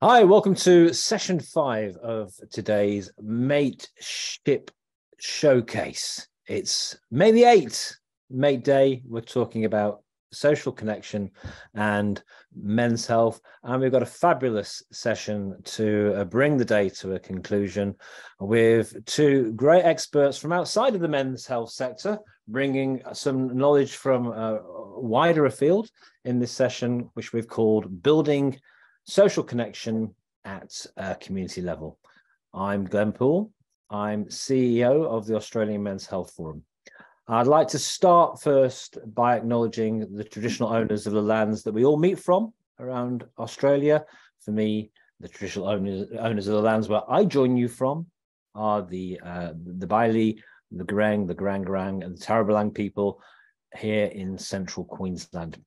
Hi, welcome to session 5 of today's Mateship Showcase. It's May the 8th, Mate Day. We're talking about social connection and men's health. And we've got a fabulous session to bring the day to a conclusion with two great experts from outside of the men's health sector, bringing some knowledge from wider afield in this session, which we've called Building Social Connection at a Community Level. I'm Glenn Poole. I'm CEO of the Australian Men's Health Forum. I'd like to start first by acknowledging the traditional owners of the lands that we all meet from around Australia. For me, the traditional owners of the lands where I join you from are the Bailey, the Gureng, the Garang, and the Tarablang people here in central Queensland.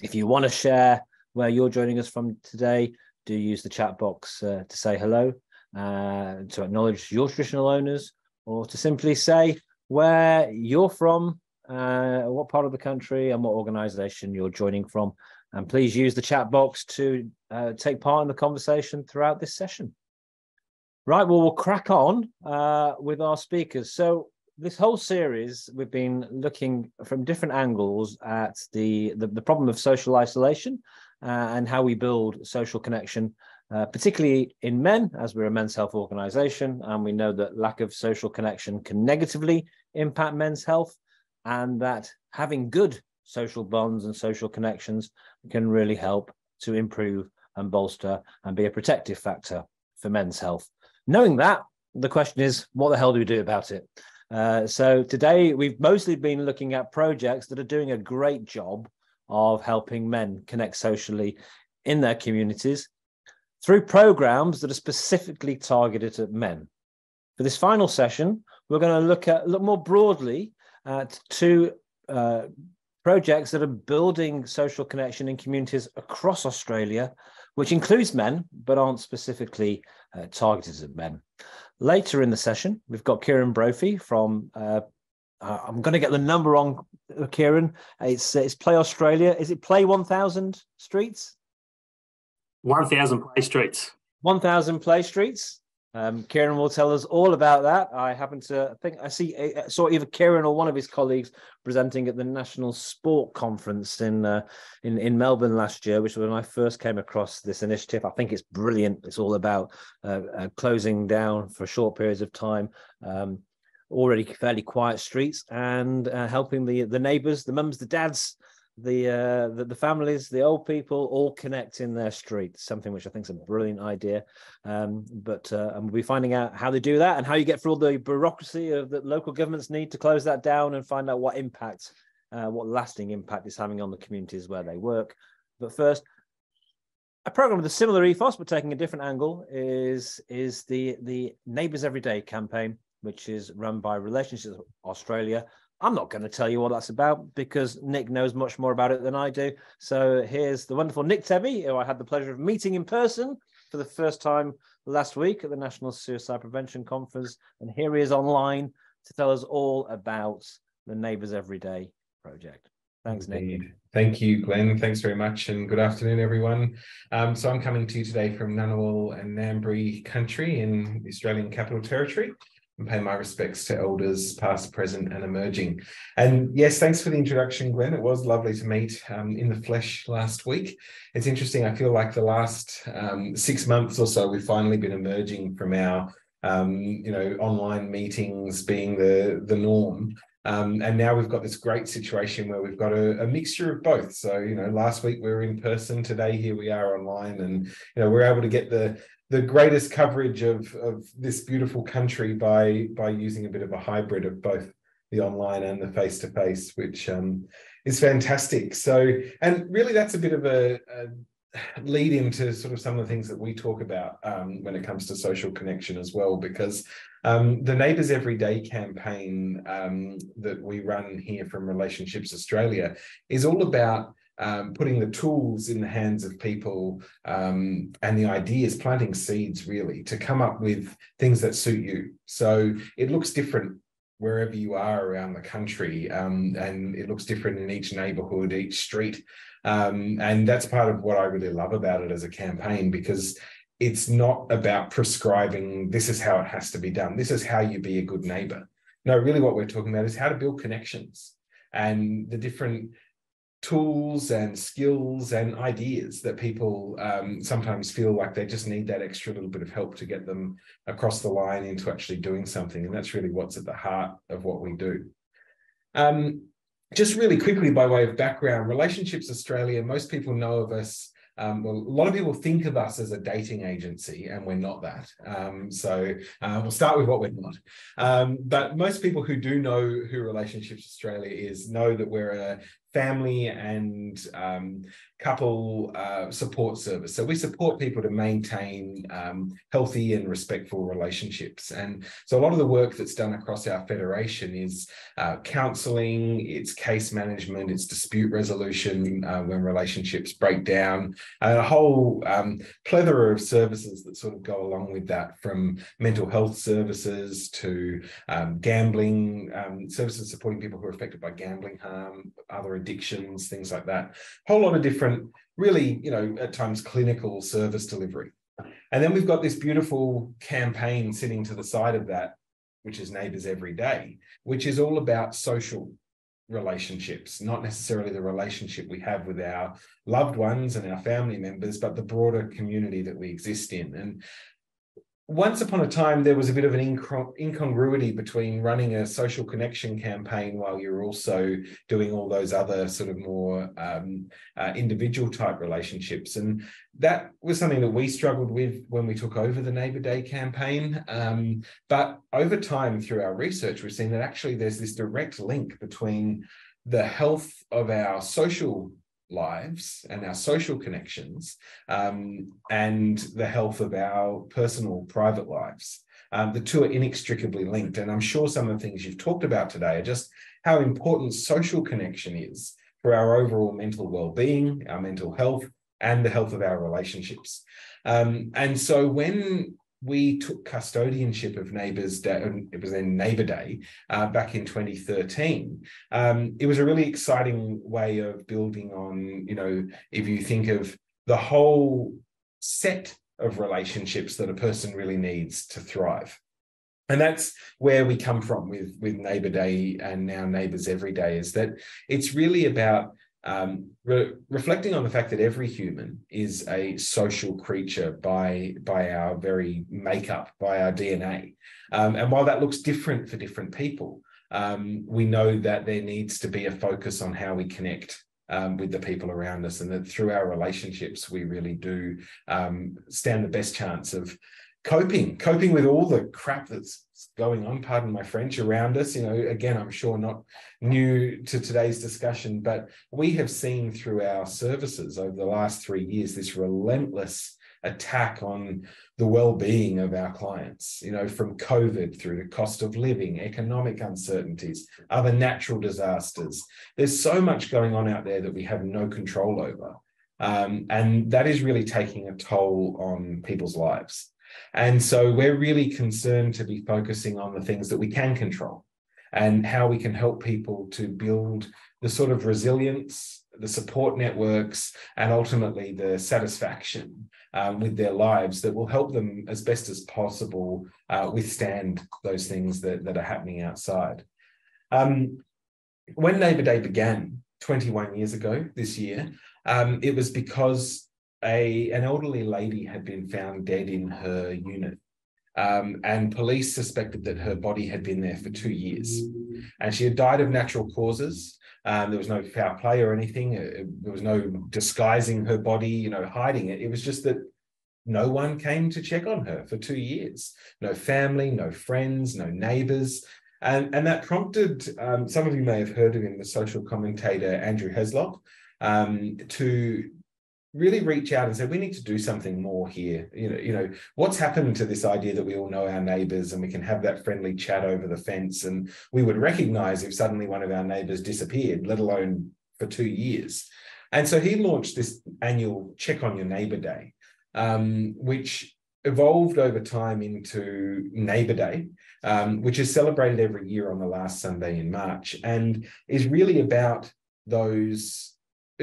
If you want to share where you're joining us from today, do use the chat box to say hello, to acknowledge your traditional owners, or to simply say where you're from, what part of the country and what organisation you're joining from. And please use the chat box to take part in the conversation throughout this session. Right, well, we'll crack on with our speakers. So this whole series, we've been looking from different angles at the problem of social isolation and how we build social connection, particularly in men, as we're a men's health organisation, and we know that lack of social connection can negatively impact men's health, and that having good social bonds and social connections can really help to improve and bolster and be a protective factor for men's health. Knowing that, the question is, what the hell do we do about it? So today we've mostly been looking at projects that are doing a great job of helping men connect socially in their communities through programs that are specifically targeted at men. For this final session, we're going to look more broadly at two projects that are building social connection in communities across Australia, which includes men, but aren't specifically targeted at men. Later in the session, we've got Kieran Brophy from, I'm going to get the number wrong, Kieran. It's Play Australia. Is it Play 1000 Streets? 1000 Play Streets. 1000 Play Streets. Kieran will tell us all about that. I saw either Kieran or one of his colleagues presenting at the National Sport Conference in Melbourne last year, which was when I first came across this initiative. I think it's brilliant. It's all about closing down for short periods of time, already fairly quiet streets, and helping the neighbours, the mums, the dads, the families, the old people all connect in their streets, something which I think is a brilliant idea. And we'll be finding out how they do that and how you get through all the bureaucracy of that local governments need to close that down and find out what impact, what lasting impact it's having on the communities where they work. But first, a program with a similar ethos but taking a different angle is the Neighbours Every Day campaign, which is run by Relationships Australia. I'm not going to tell you what that's about because Nick knows much more about it than I do. So here's the wonderful Nick Tebby, who I had the pleasure of meeting in person for the first time last week at the National Suicide Prevention Conference. And here he is online to tell us all about the Neighbours Every Day project. Thanks, Nick. Thank you, Glenn. Thanks very much, and good afternoon, everyone. So I'm coming to you today from Ngunnawal and Ngambri country in the Australian Capital Territory, and pay my respects to elders past, present and emerging. And yes, thanks for the introduction, Glenn. It was lovely to meet in the flesh last week. It's interesting, I feel like the last 6 months or so, we've finally been emerging from our online meetings being the norm. And now we've got this great situation where we've got a mixture of both. So, last week we were in person, today here we are online, and, we're able to get the greatest coverage of this beautiful country by using a bit of a hybrid of both the online and the face-to-face, which is fantastic. So, and really that's a bit of a lead into sort of some of the things that we talk about when it comes to social connection as well, because the Neighbours Every Day campaign that we run here from Relationships Australia is all about putting the tools in the hands of people and the ideas, planting seeds really, to come up with things that suit you. So it looks different wherever you are around the country, and it looks different in each neighbourhood, each street. And that's part of what I really love about it as a campaign, because it's not about prescribing, this is how it has to be done. This is how you be a good neighbor. No, really what we're talking about is how to build connections and the different tools and skills and ideas that people sometimes feel like they just need that extra little bit of help to get them across the line into actually doing something. And that's really what's at the heart of what we do. Just really quickly, by way of background, Relationships Australia, most people know of us. Well, a lot of people think of us as a dating agency, and we're not that. So we'll start with what we're not. But most people who do know who Relationships Australia is know that we're a family and couple support service. So we support people to maintain healthy and respectful relationships. And so a lot of the work that's done across our federation is counselling, it's case management, it's dispute resolution when relationships break down, and a whole plethora of services that sort of go along with that, from mental health services to gambling services, supporting people who are affected by gambling harm, other addictions, things like that. A whole lot of different, really, at times clinical service delivery. And then we've got this beautiful campaign sitting to the side of that, which is Neighbours Every Day, which is all about social relationships, not necessarily the relationship we have with our loved ones and our family members, but the broader community that we exist in. And once upon a time, there was a bit of an incongruity between running a social connection campaign while you're also doing all those other sort of more individual type relationships. And that was something that we struggled with when we took over the Neighbour Day campaign. But over time, through our research, we've seen that actually there's this direct link between the health of our social lives and our social connections and the health of our personal private lives. The two are inextricably linked. And I'm sure some of the things you've talked about today are just how important social connection is for our overall mental well-being, our mental health, and the health of our relationships. And so when we took custodianship of Neighbours Day, it was then Neighbour Day, back in 2013. It was a really exciting way of building on, if you think of the whole set of relationships that a person really needs to thrive. And that's where we come from with Neighbour Day and now Neighbours Every Day, is that it's really about reflecting on the fact that every human is a social creature by our very makeup, by our DNA. And while that looks different for different people, we know that there needs to be a focus on how we connect with the people around us, and that through our relationships, we really do stand the best chance of coping with all the crap that's going on, pardon my French, around us. Again, I'm sure not new to today's discussion, but we have seen through our services over the last 3 years this relentless attack on the well-being of our clients, from COVID through to cost of living, economic uncertainties, other natural disasters. There's so much going on out there that we have no control over. And that is really taking a toll on people's lives. And so we're really concerned to be focusing on the things that we can control and how we can help people to build the sort of resilience, the support networks, and ultimately the satisfaction with their lives that will help them as best as possible withstand those things that are happening outside. When Neighbour Day began 21 years ago this year, it was because an elderly lady had been found dead in her unit, and police suspected that her body had been there for 2 years, and she had died of natural causes. There was no foul play or anything. There was no disguising her body, hiding it. It was just that no one came to check on her for 2 years. No family, no friends, no neighbours. And that prompted, some of you may have heard of him, the social commentator Andrew Heslop, to really reach out and say, we need to do something more here. What's happened to this idea that we all know our neighbours and we can have that friendly chat over the fence, and we would recognise if suddenly one of our neighbours disappeared, let alone for 2 years. And so he launched this annual Check on Your Neighbour Day, which evolved over time into Neighbour Day, which is celebrated every year on the last Sunday in March, and is really about those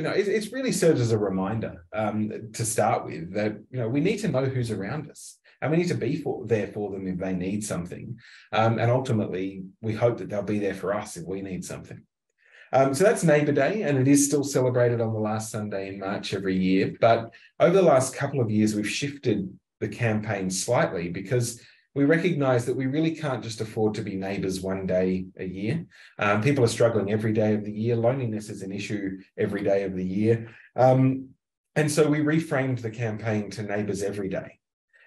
it's really served as a reminder to start with that, we need to know who's around us. And we need to be there for them if they need something. And ultimately, we hope that they'll be there for us if we need something. So that's Neighbour Day, and it is still celebrated on the last Sunday in March every year. But over the last couple of years, we've shifted the campaign slightly because we recognise that we really can't just afford to be neighbours one day a year. People are struggling every day of the year. Loneliness is an issue every day of the year. And so we reframed the campaign to Neighbours Every Day.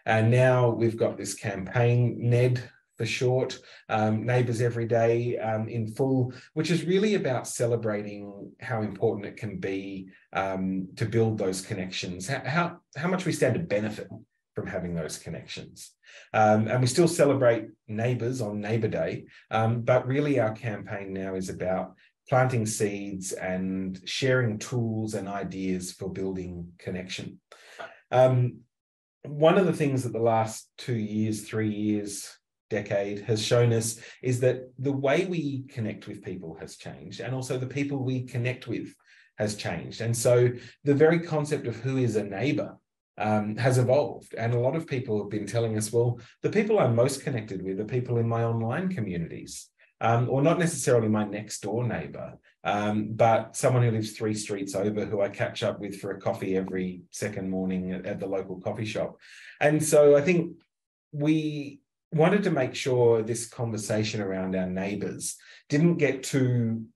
And now we've got this campaign, NED for short, Neighbours Every Day in full, which is really about celebrating how important it can be to build those connections, how much we stand to benefit from having those connections. And we still celebrate neighbours on Neighbour Day, but really our campaign now is about planting seeds and sharing tools and ideas for building connection. One of the things that the last 2 years, 3 years, decade has shown us is that the way we connect with people has changed, and also the people we connect with has changed. And so the very concept of who is a neighbour has evolved. And a lot of people have been telling us, well, the people I'm most connected with are people in my online communities, or not necessarily my next door neighbour, but someone who lives 3 streets over who I catch up with for a coffee every second morning at the local coffee shop. And so I think we wanted to make sure this conversation around our neighbours didn't get too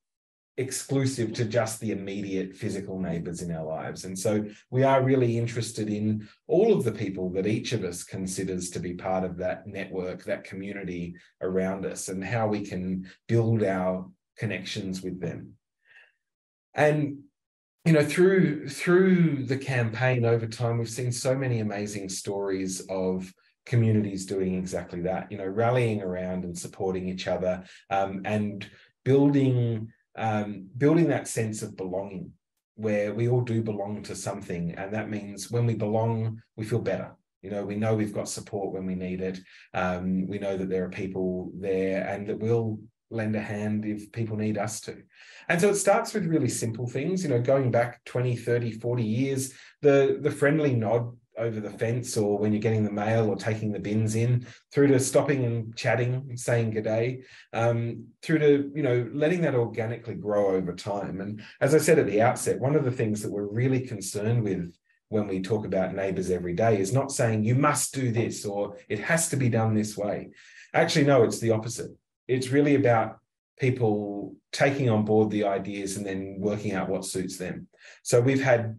exclusive to just the immediate physical neighbours in our lives. And so we are really interested in all of the people that each of us considers to be part of that network, that community around us, and how we can build our connections with them. And through the campaign over time, we've seen so many amazing stories of communities doing exactly that, rallying around and supporting each other, and building that sense of belonging, where we all do belong to something. And that means when we belong, we feel better. We know we've got support when we need it. We know that there are people there and that we'll lend a hand if people need us to. And so it starts with really simple things, going back 20, 30, 40 years, the friendly nod over the fence, or when you're getting the mail or taking the bins in, through to stopping and chatting and saying good day, through to letting that organically grow over time. And as I said at the outset, one of the things that we're really concerned with when we talk about neighbours every day is not saying you must do this or it has to be done this way. Actually, no, it's the opposite. It's really about people taking on board the ideas and then working out what suits them. So we've had,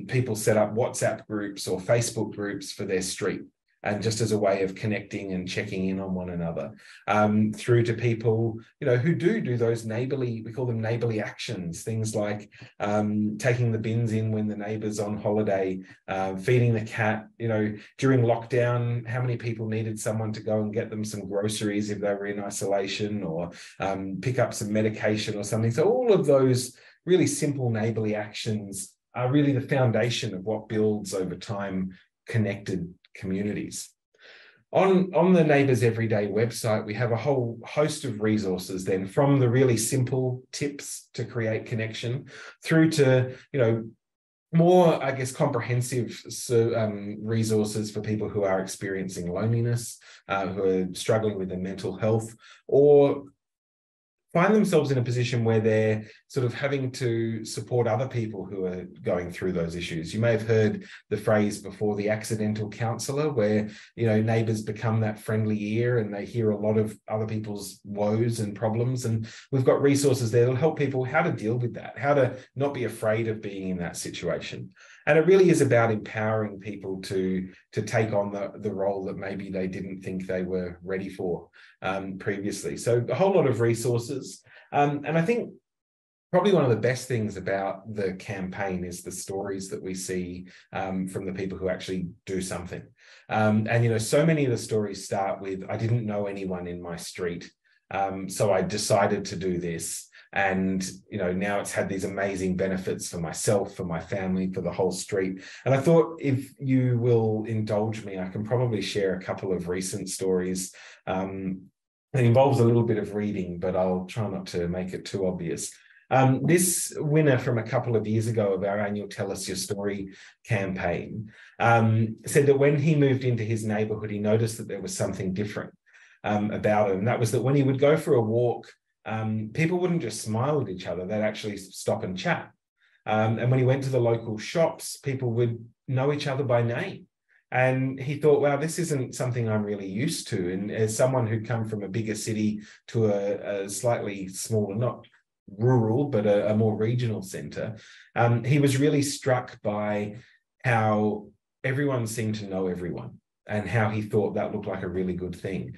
people set up WhatsApp groups or Facebook groups for their street, and just as a way of connecting and checking in on one another, through to people, who do those neighbourly, we call them neighbourly actions, things like taking the bins in when the neighbour's on holiday, feeding the cat, during lockdown, how many people needed someone to go and get them some groceries if they were in isolation, or pick up some medication or something. So all of those really simple neighbourly actions are really the foundation of what builds over time connected communities. On the Neighbours Everyday website, we have a whole host of resources then, from the really simple tips to create connection through to, more, I guess, comprehensive resources for people who are experiencing loneliness, who are struggling with their mental health, or find themselves in a position where they're sort of having to support other people who are going through those issues. You may have heard the phrase before, the accidental counsellor, where, neighbours become that friendly ear and they hear a lot of other people's woes and problems. And we've got resources there that'll help people how to deal with that, how to not be afraid of being in that situation. And it really is about empowering people to take on the role that maybe they didn't think they were ready for previously. So a whole lot of resources. And I think probably one of the best things about the campaign is the stories that we see from the people who actually do something. And, so many of the stories start with, I didn't know anyone in my street, so I decided to do this. And, now it's had these amazing benefits for myself, for my family, for the whole street. And I thought, if you will indulge me, I can probably share a couple of recent stories. It involves a little bit of reading, but I'll try not to make it too obvious. This winner from a couple of years ago of our annual Tell Us Your Story campaign said that when he moved into his neighbourhood, he noticed that there was something different about it. And that was that when he would go for a walk, people wouldn't just smile at each other, they'd actually stop and chat. And when he went to the local shops, people would know each other by name. And he thought, wow, this isn't something I'm really used to. And as someone who'd come from a bigger city to a slightly smaller, not rural, but a more regional centre, he was really struck by how everyone seemed to know everyone and how he thought that looked like a really good thing.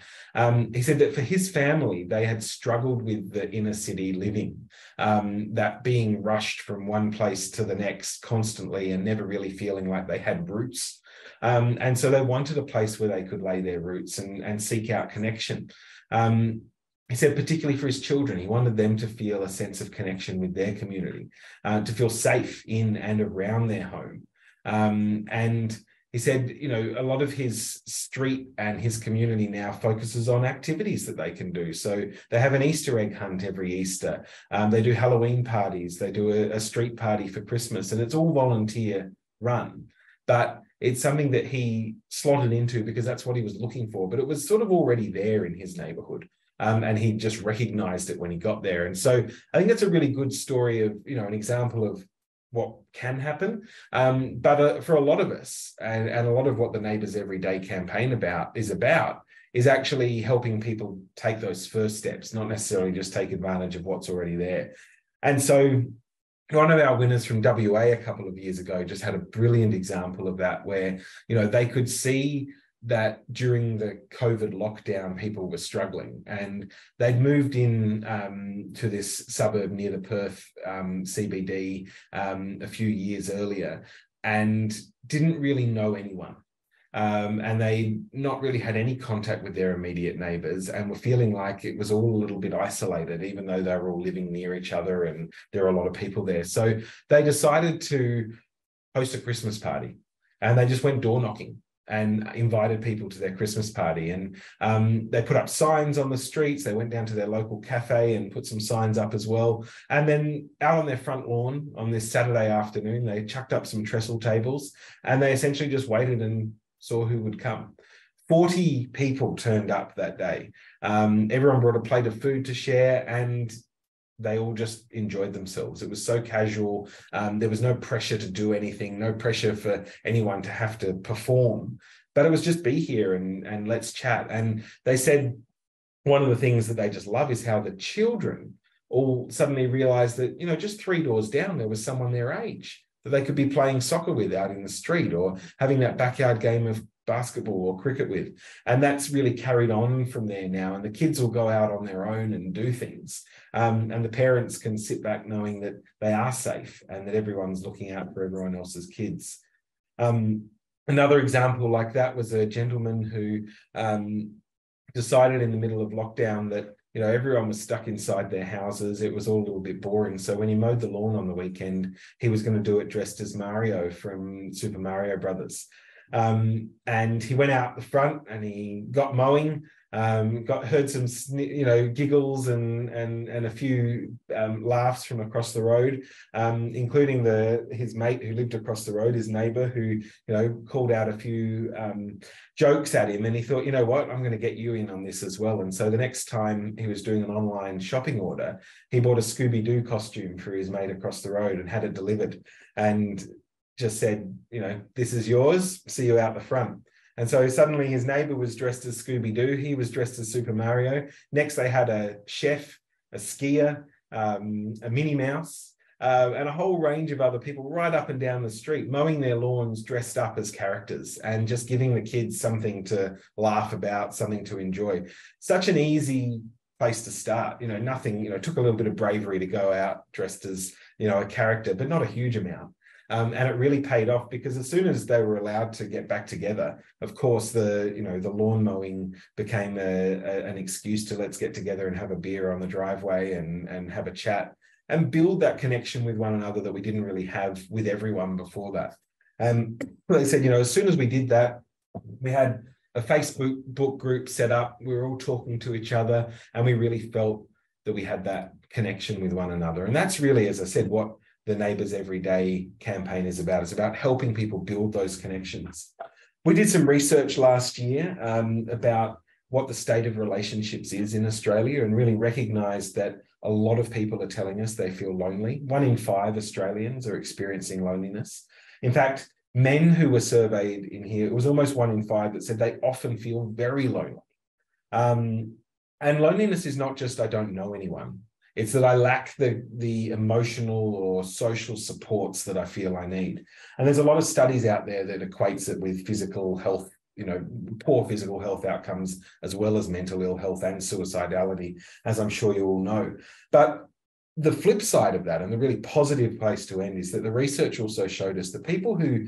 He said that for his family, they had struggled with the inner city living, that being rushed from one place to the next constantly and never really feeling like they had roots. And so they wanted a place where they could lay their roots and seek out connection. He said, particularly for his children, he wanted them to feel a sense of connection with their community, to feel safe in and around their home. And he said, you know, a lot of his street and his community now focuses on activities that they can do. So they have an Easter egg hunt every Easter. They do Halloween parties. They do a street party for Christmas, and it's all volunteer run. But it's something that he slotted into because that's what he was looking for. But it was sort of already there in his neighborhood. And he just recognized it when he got there. And so I think that's a really good story of, you know, an example of what can happen. But for a lot of us, and a lot of what the Neighbours Everyday campaign is actually helping people take those first steps, not necessarily just take advantage of what's already there. And so one of our winners from WA a couple of years ago just had a brilliant example of that, where, you know, they could see that during the COVID lockdown, people were struggling, and they'd moved in to this suburb near the Perth CBD a few years earlier and didn't really know anyone. And they not really had any contact with their immediate neighbours and were feeling like it was all a little bit isolated, even though they were all living near each other and there are a lot of people there. So they decided to host a Christmas party, and they just went door knocking and invited people to their Christmas party. And they put up signs on the streets. They went down to their local cafe and put some signs up as well. And then out on their front lawn on this Saturday afternoon, they chucked up some trestle tables, and they essentially just waited and saw who would come. 40 people turned up that day. Everyone brought a plate of food to share, and they all just enjoyed themselves. It was so casual. There was no pressure to do anything, no pressure for anyone to have to perform, but it was just be here and let's chat. And they said one of the things that they just love is how the children all suddenly realized that, you know, just 3 doors down, there was someone their age that they could be playing soccer with out in the street, or having that backyard game of basketball or cricket with. And that's really carried on from there now. And the kids will go out on their own and do things. And the parents can sit back knowing that they are safe and that everyone's looking out for everyone else's kids. Another example like that was a gentleman who decided in the middle of lockdown that, you know, everyone was stuck inside their houses. It was all a little bit boring. So when he mowed the lawn on the weekend, he was going to do it dressed as Mario from Super Mario Brothers. And he went out the front and he got mowing, heard some giggles and a few laughs from across the road, including his mate who lived across the road, his neighbour, who, you know, called out a few jokes at him. And he thought, you know what, I'm going to get you in on this as well. And so the next time he was doing an online shopping order, he bought a Scooby-Doo costume for his mate across the road and had it delivered, and just said, you know, this is yours, see you out the front. And so suddenly his neighbour was dressed as Scooby-Doo, he was dressed as Super Mario. Next they had a chef, a skier, a Minnie Mouse, and a whole range of other people right up and down the street mowing their lawns dressed up as characters, and just giving the kids something to laugh about, something to enjoy. Such an easy place to start, you know, nothing, you know, it took a little bit of bravery to go out dressed as, you know, a character, but not a huge amount. And it really paid off, because as soon as they were allowed to get back together, of course, the lawn mowing became an excuse to let's get together and have a beer on the driveway and have a chat and build that connection with one another that we didn't really have with everyone before that. And they said, you know, as soon as we did that, we had a Facebook book group set up. We were all talking to each other, and we really felt that we had that connection with one another. And that's really, as I said, what the Neighbours Every Day campaign is about. It's about helping people build those connections. We did some research last year about what the state of relationships is in Australia, and really recognised that a lot of people are telling us they feel lonely. 1 in 5 Australians are experiencing loneliness. In fact, men who were surveyed in here, it was almost 1 in 5 that said they often feel very lonely. And loneliness is not just I don't know anyone. It's that I lack the emotional or social supports that I feel I need. And there's a lot of studies out there that equates it with physical health, poor physical health outcomes, as well as mental ill health and suicidality, as I'm sure you all know. But the flip side of that, and the really positive place to end, is that the research also showed us that people who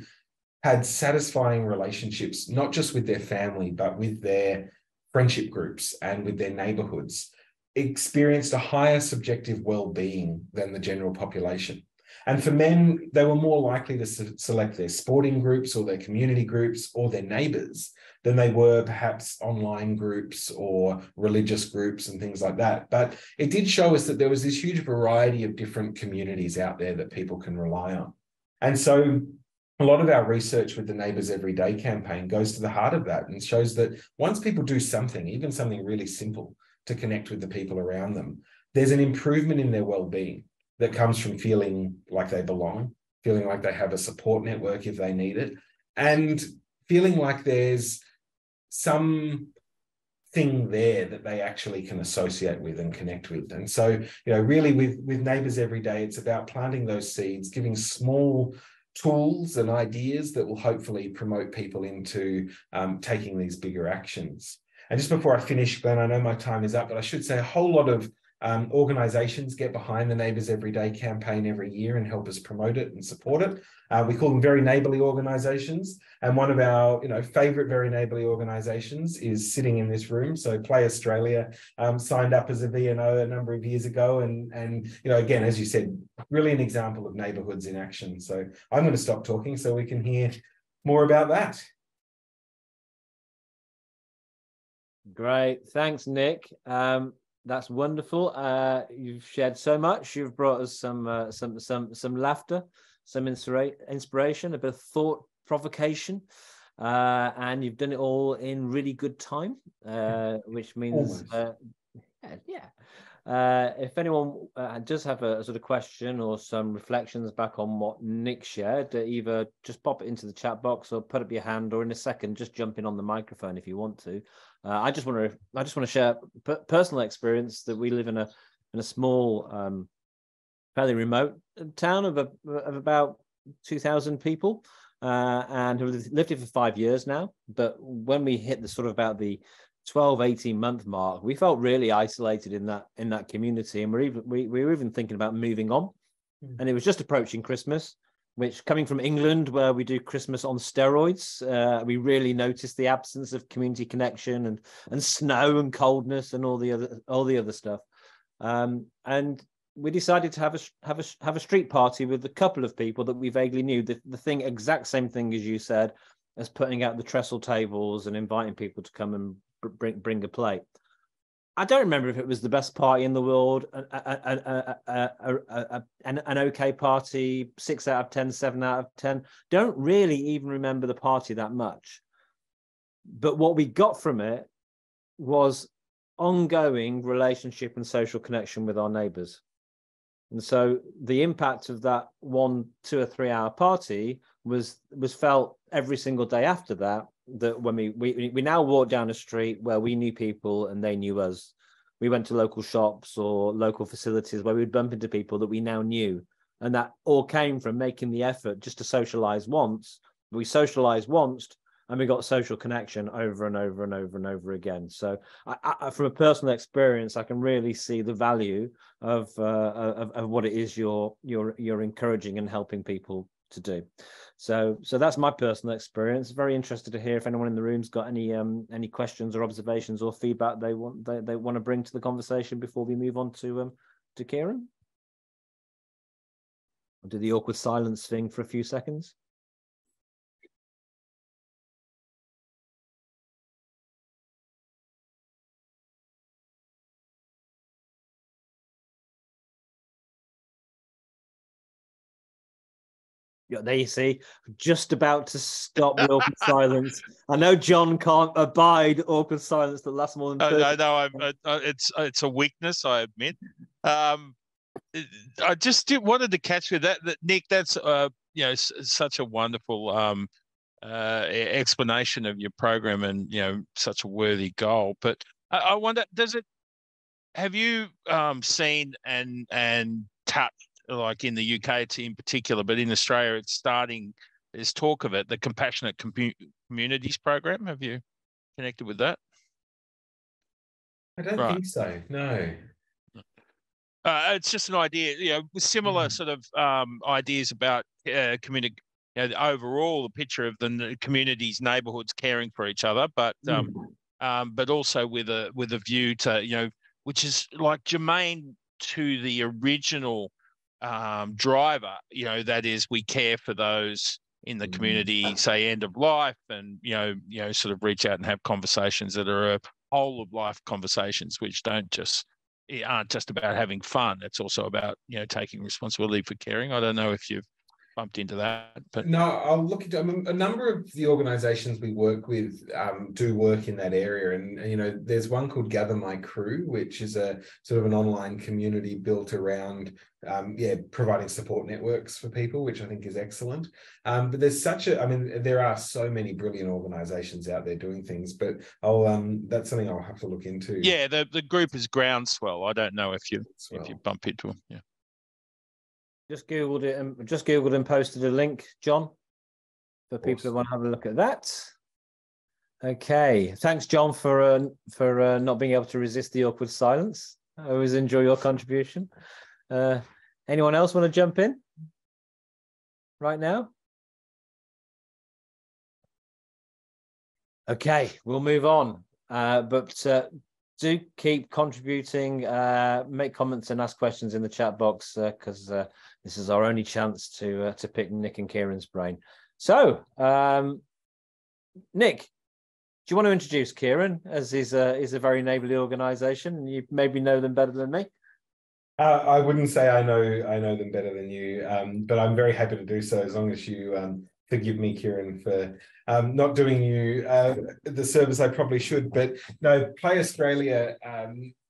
had satisfying relationships, not just with their family, but with their friendship groups and with their neighborhoods, experienced a higher subjective well-being than the general population. And for men, they were more likely to select their sporting groups or their community groups or their neighbours than they were perhaps online groups or religious groups and things like that. But it did show us that there was this huge variety of different communities out there that people can rely on. And so a lot of our research with the Neighbours Every Day campaign goes to the heart of that and shows that once people do something, even something really simple, to connect with the people around them, there's an improvement in their well-being that comes from feeling like they belong, feeling like they have a support network if they need it, and feeling like there's some thing there that they actually can associate with and connect with. And so, really with Neighbours Every Day, it's about planting those seeds, giving small tools and ideas that will hopefully promote people into taking these bigger actions. And just before I finish, Glenn, I know my time is up, but I should say a whole lot of organisations get behind the Neighbours Every Day campaign every year and help us promote it and support it. We call them very neighbourly organisations. And one of our favourite very neighbourly organisations is sitting in this room. So Play Australia signed up as a VNO a number of years ago. And again, as you said, really an example of neighbourhoods in action. So I'm going to stop talking so we can hear more about that. Great. Thanks, Nick. That's wonderful. You've shared so much. You've brought us some laughter, some inspiration, a bit of thought provocation, and you've done it all in really good time, which means if anyone does have a sort of question or some reflections back on what Nick shared, either just pop it into the chat box or put up your hand, or in a second just jump in on the microphone if you want to. I just want to share personal experience that we live in a small, fairly remote town of about 2,000 people, and have lived here for 5 years now. But when we hit the sort of about the 12-18-month mark, we felt really isolated in that community, and we were even thinking about moving on. And it was just approaching Christmas, which, coming from England where we do Christmas on steroids, we really noticed the absence of community connection and snow and coldness and all the other stuff. And we decided to have a street party with a couple of people that we vaguely knew. The exact same thing as you said, as putting out the trestle tables and inviting people to come and bring a plate. I don't remember if it was the best party in the world, an okay party, 6 out of 10, 7 out of 10. Don't really even remember the party that much. But what we got from it was ongoing relationship and social connection with our neighbours. And so the impact of that 1, 2 or 3 hour party was felt every single day after that. That when we now walk down a street where we knew people and they knew us. We went to local shops or local facilities where we'd bump into people that we now knew. And that all came from making the effort just to socialize once. We socialized once and we got social connection over and over and over and over again. So from a personal experience, I can really see the value of what it is you're encouraging and helping people to do. So that's my personal experience. Very interested to hear if anyone in the room's got any questions or observations or feedback they want to bring to the conversation before we move on to Kieran. I'll do the awkward silence thing for a few seconds. Yeah, there you see, just about to stop the awkward silence. I know John can't abide awkward silence that lasts more than 30 I know it's a weakness, I admit. I just wanted to catch you that Nick. That's such a wonderful explanation of your program, and such a worthy goal. But I wonder, have you seen and touched, like in the UK in particular, but in Australia it's starting, there's talk of it, the Compassionate Communities program. Have you connected with that? I don't think so, no. It's just an idea, with similar sort of ideas about community, overall the picture of the communities, neighbourhoods caring for each other, but also with a view to, which is like germane to the original driver, that is, we care for those in the community, say end of life, and sort of reach out and have conversations that are a whole of life conversations, which aren't just about having fun. It's also about taking responsibility for caring. I don't know if you've bumped into that, but no, I'll look into. A number of the organisations we work with do work in that area, and there's one called Gather My Crew, which is a sort of an online community built around providing support networks for people, which I think is excellent. But there's there are so many brilliant organisations out there doing things, but that's something I'll have to look into. Yeah, the group is Groundswell. I don't know if you bump into them. Yeah. Just Googled it and posted a link, John, for people who want to have a look at that. Okay. Thanks, John, for not being able to resist the awkward silence. I always enjoy your contribution. Anyone else want to jump in right now? Okay, we'll move on. But do keep contributing, make comments and ask questions in the chat box, because this is our only chance to pick Nick and Kieran's brain. So, Nick, do you want to introduce Kieran, as he's a very neighbourly organisation, and you maybe know them better than me? I wouldn't say I know them better than you, but I'm very happy to do so, as long as you forgive me, Kieran, for not doing you the service I probably should. But no, Play Australia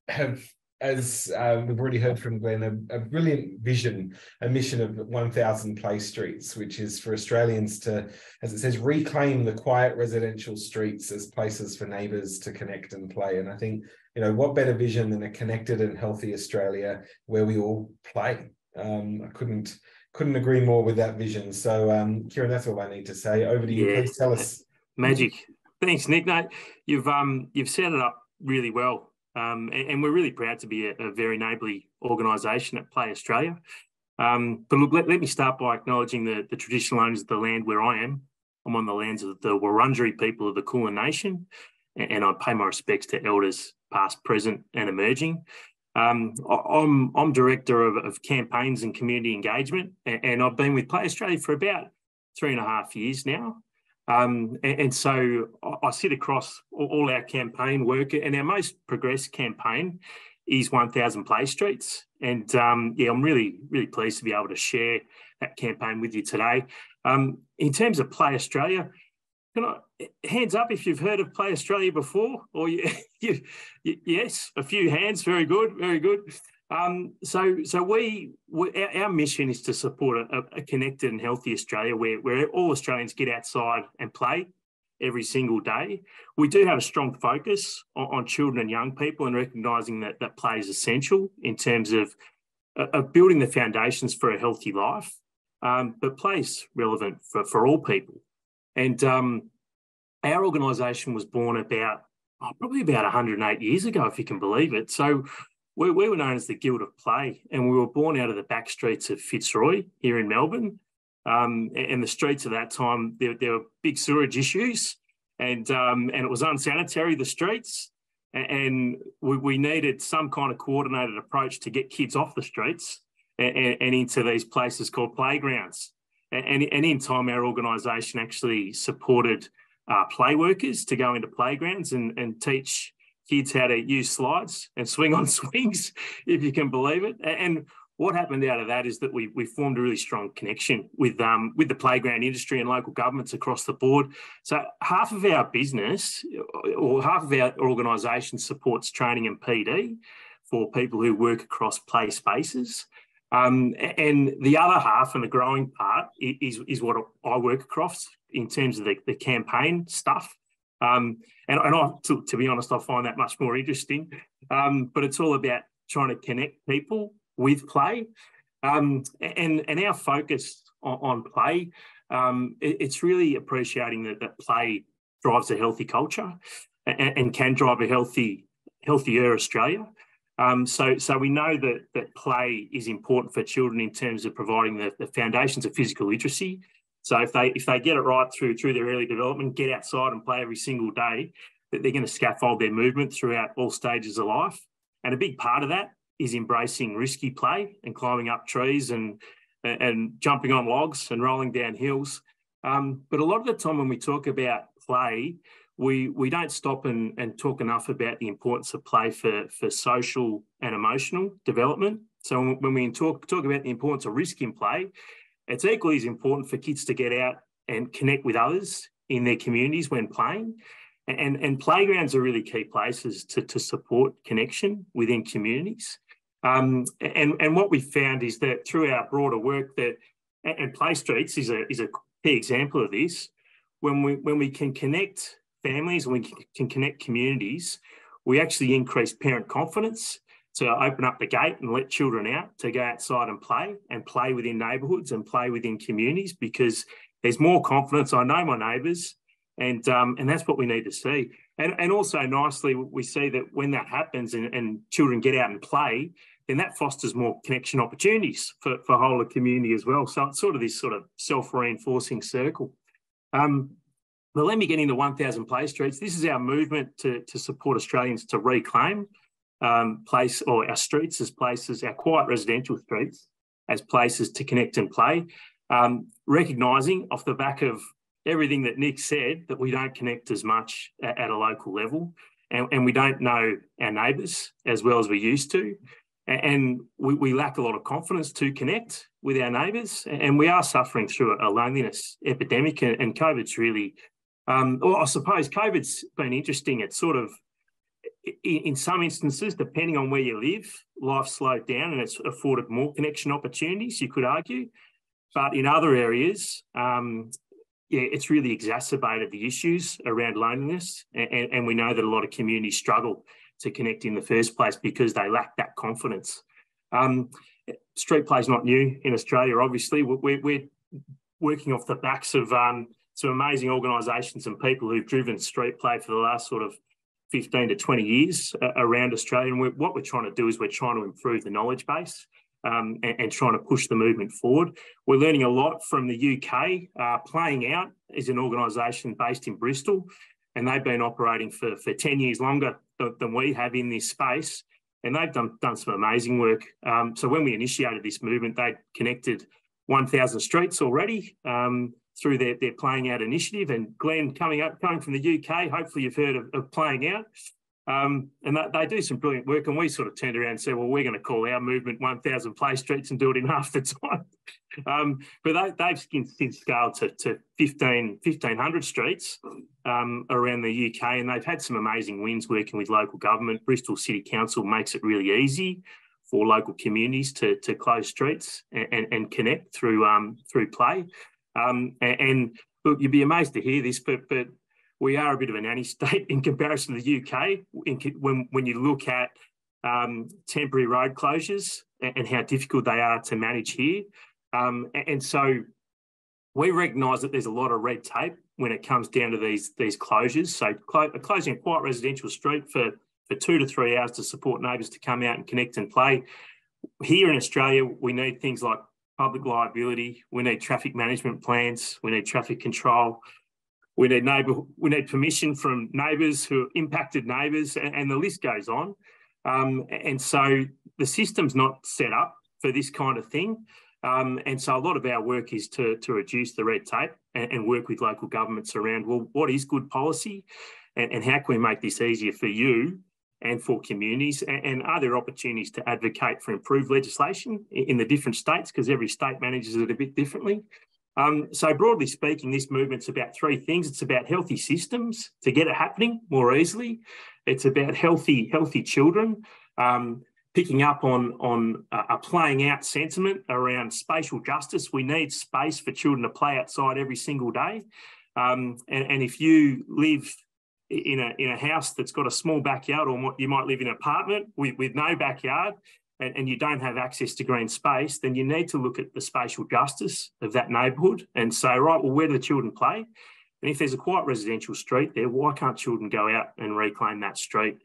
have, as we've already heard from Glenn, a brilliant vision, a mission of 1,000 play streets, which is for Australians to, as it says, reclaim the quiet residential streets as places for neighbours to connect and play. And I think, what better vision than a connected and healthy Australia where we all play? I couldn't agree more with that vision. So, Kieran, that's all I need to say. Over to you. Please tell us. Magic. Thanks, Nick. No, you've set it up really well, and we're really proud to be a very neighbourly organisation at Play Australia. But look, let me start by acknowledging the traditional owners of the land where I am. I'm on the lands of the Wurundjeri people of the Kulin Nation, and I pay my respects to elders past, present, and emerging. I'm director of campaigns and community engagement, and I've been with Play Australia for about 3.5 years now. And so I sit across all our campaign work, and our most progressed campaign is 1,000 Play Streets. And I'm really, really pleased to be able to share that campaign with you today. In terms of Play Australia, hands up if you've heard of Play Australia before, or yes, a few hands. Very good, very good. So our mission is to support a connected and healthy Australia where all Australians get outside and play every single day. We do have a strong focus on children and young people, and recognising that play is essential in terms of building the foundations for a healthy life. But play is relevant for all people. And our organisation was born probably about 108 years ago, if you can believe it. So we were known as the Guild of Play, and we were born out of the back streets of Fitzroy here in Melbourne. And the streets at that time, there were big sewerage issues, and it was unsanitary, the streets. And we needed some kind of coordinated approach to get kids off the streets and into these places called playgrounds. And in time, our organisation actually supported play workers to go into playgrounds and teach kids how to use slides and swing on swings, if you can believe it. And what happened out of that is that we formed a really strong connection with the playground industry and local governments across the board. So half of our business, or half of our organisation, supports training and PD for people who work across play spaces. And the other half, and the growing part, is what I work across in terms of the campaign stuff. And to be honest, I find that much more interesting. But it's all about trying to connect people with play. And our focus on play, it's really appreciating that play drives a healthy culture and can drive a healthier Australia. So we know that play is important for children in terms of providing the foundations of physical literacy. So if they get it right through their early development, get outside and play every single day, that they're going to scaffold their movement throughout all stages of life. And a big part of that is embracing risky play and climbing up trees and jumping on logs and rolling down hills. But a lot of the time when we talk about play, we don't stop and talk enough about the importance of play for social and emotional development. So when we talk about the importance of risk in play, it's equally as important for kids to get out and connect with others in their communities when playing. And playgrounds are really key places to support connection within communities. And what we found is that through our broader work, and Play Streets is a key example of this. When we can connect families and we can connect communities, we actually increase parent confidence to open up the gate and let children out to go outside and play within neighbourhoods and play within communities, because there's more confidence. I know my neighbours, and that's what we need to see. And also nicely, we see that when that happens and children get out and play, then that fosters more connection opportunities for whole of community as well. So it's sort of this sort of self-reinforcing circle. But let me get into 1,000 Play Streets. This is our movement to support Australians to reclaim our streets as places, our quiet residential streets, as places to connect and play, recognising off the back of everything that Nick said that we don't connect as much at a local level, and we don't know our neighbours as well as we used to, and we lack a lot of confidence to connect with our neighbours, and we are suffering through a loneliness epidemic, and COVID's really, I suppose COVID's been interesting. It's sort of, in some instances, depending on where you live, life slowed down and it's afforded more connection opportunities, you could argue. But in other areas, it's really exacerbated the issues around loneliness. And we know that a lot of communities struggle to connect in the first place because they lack that confidence. Street play is not new in Australia, obviously. We're working off the backs of some amazing organisations and people who've driven street play for the last sort of 15 to 20 years around Australia. And what we're trying to do is we're trying to improve the knowledge base and trying to push the movement forward. We're learning a lot from the UK. Playing Out is an organisation based in Bristol, and they've been operating for 10 years longer than we have in this space. And they've done some amazing work. So when we initiated this movement, they connected 1,000 streets already through their Playing Out initiative. And Glenn, coming from the UK, hopefully you've heard of Playing Out. And they do some brilliant work. And we sort of turned around and said, well, we're going to call our movement 1,000 Play Streets and do it in half the time. But they've since scaled to 1,500 streets around the UK. And they've had some amazing wins working with local government. Bristol City Council makes it really easy for local communities to close streets and connect through play. And look, you'd be amazed to hear this, but we are a bit of a nanny state in comparison to the UK when you look at temporary road closures and how difficult they are to manage here. And so we recognise that there's a lot of red tape when it comes down to these closures. So closing a quiet residential street for 2 to 3 hours to support neighbours to come out and connect and play. Here in Australia, we need things like public liability, we need traffic management plans, we need traffic control, we need permission from neighbours who are impacted neighbours, and the list goes on. And so the system's not set up for this kind of thing. And so a lot of our work is to reduce the red tape and work with local governments around, well, what is good policy and how can we make this easier for you and for communities? And are there opportunities to advocate for improved legislation in the different states, because every state manages it a bit differently? So broadly speaking, this movement's about three things. It's about healthy systems to get it happening more easily. It's about healthy children, picking up on a playing out sentiment around spatial justice. We need space for children to play outside every single day. And if you live in a house that's got a small backyard, or you might live in an apartment with no backyard, and you don't have access to green space, then you need to look at the spatial justice of that neighbourhood and say, right, well, where do the children play? And if there's a quiet residential street there, why can't children go out and reclaim that street?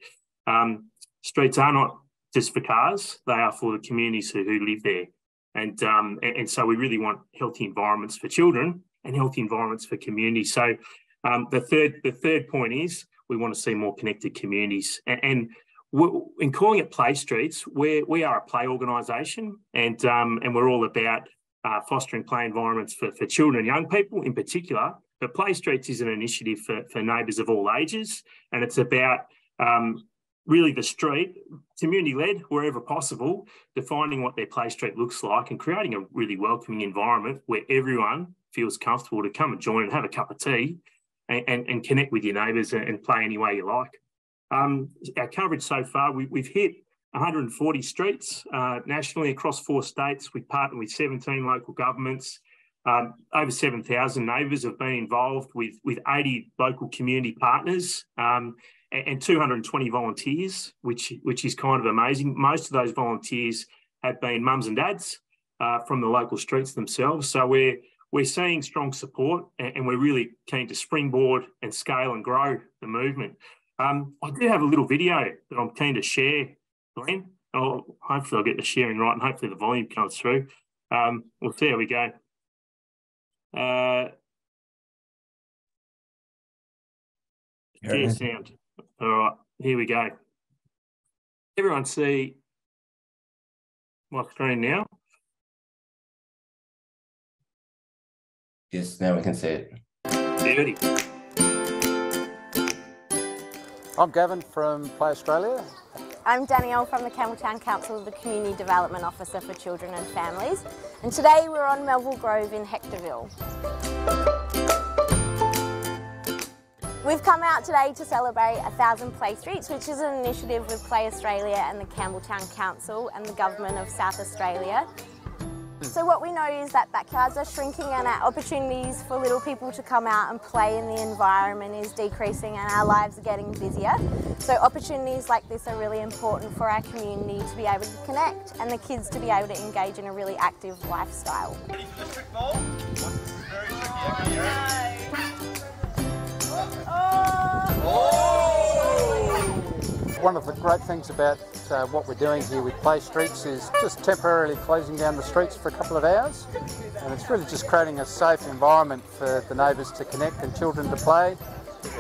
Streets are not just for cars, they are for the communities who live there. And so we really want healthy environments for children and healthy environments for communities. So the third point is we want to see more connected communities. And in calling it Play Streets, we are a play organisation, and we're all about fostering play environments for children and young people in particular. But Play Streets is an initiative for neighbours of all ages, and it's about really the street, community-led wherever possible, defining what their play street looks like and creating a really welcoming environment where everyone feels comfortable to come and join and have a cup of tea and connect with your neighbours and play any way you like. Our coverage so far, we've hit 140 streets nationally across 4 states. We've partnered with 17 local governments. Over 7,000 neighbours have been involved with 80 local community partners and 220 volunteers, which is kind of amazing. Most of those volunteers have been mums and dads from the local streets themselves. So we're seeing strong support, and we're really keen to springboard and scale and grow the movement. I do have a little video that I'm keen to share, Glenn. Hopefully I'll get the sharing right, and hopefully the volume comes through. We'll see how we go. Share sound. All right, here we go. Everyone see my screen now? Yes, now we can see it. Beauty. I'm Gavin from Play Australia. I'm Danielle from the Campbelltown Council, the Community Development Officer for Children and Families. And today we're on Melville Grove in Hectorville. We've come out today to celebrate 1,000 Play Streets, which is an initiative with Play Australia and the Campbelltown Council and the Government of South Australia. So what we know is that backyards are shrinking and our opportunities for little people to come out and play in the environment is decreasing, and our lives are getting busier. So opportunities like this are really important for our community to be able to connect and the kids to be able to engage in a really active lifestyle. Ready for the trick ball? This is very tricky. Okay, you ready? One of the great things about what we're doing here with Play Streets is just temporarily closing down the streets for a couple of hours, and it's really just creating a safe environment for the neighbours to connect and children to play.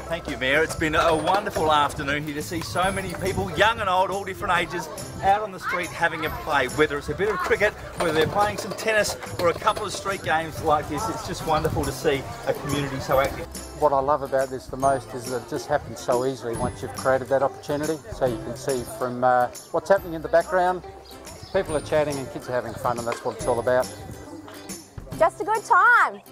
Thank you, Mayor. It's been a wonderful afternoon here to see so many people, young and old, all different ages, out on the street having a play, whether it's a bit of cricket, whether they're playing some tennis or a couple of street games like this. It's just wonderful to see a community so active. What I love about this the most is that it just happens so easily once you've created that opportunity. So you can see from what's happening in the background, people are chatting and kids are having fun, and that's what it's all about. Just a good time.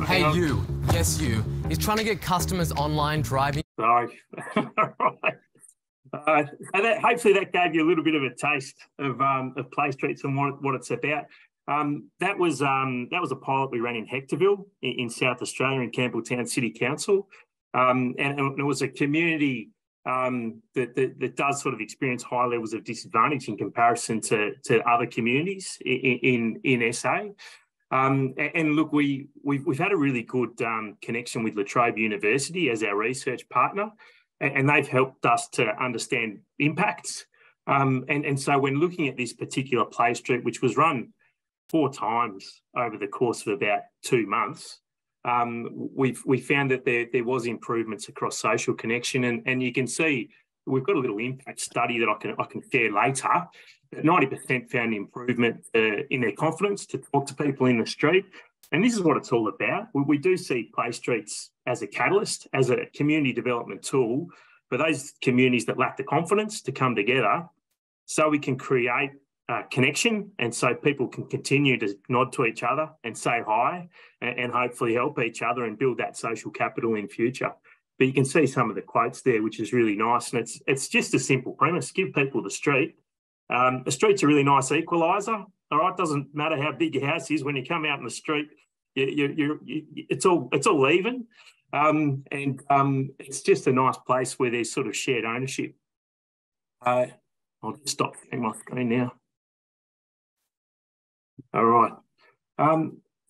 Hey you, yes you, is trying to get customers online driving. Sorry. Right. Hopefully that gave you a little bit of a taste of Play Streets and what it's about. That was a pilot we ran in Hectorville in South Australia in Campbelltown City Council, and it was a community that does sort of experience high levels of disadvantage in comparison to other communities in SA. And look, we've had a really good connection with La Trobe University as our research partner, and they've helped us to understand impacts And so when looking at this particular play street, which was run 4 times over the course of about 2 months, we found that there was improvements across social connection, and you can see we've got a little impact study that I can share later. 90% found improvement in their confidence to talk to people in the street, and this is what it's all about. We do see play streets as a catalyst, as a community development tool for those communities that lack the confidence to come together, so we can create connection, and so people can continue to nod to each other and say hi, and hopefully help each other and build that social capital in future. But you can see some of the quotes there, which is really nice, and it's just a simple premise: give people the street. The street's a really nice equaliser. All right, doesn't matter how big your house is. When you come out in the street, it's all even, and it's just a nice place where there's sort of shared ownership. I'll just stop sharing my screen now. All right.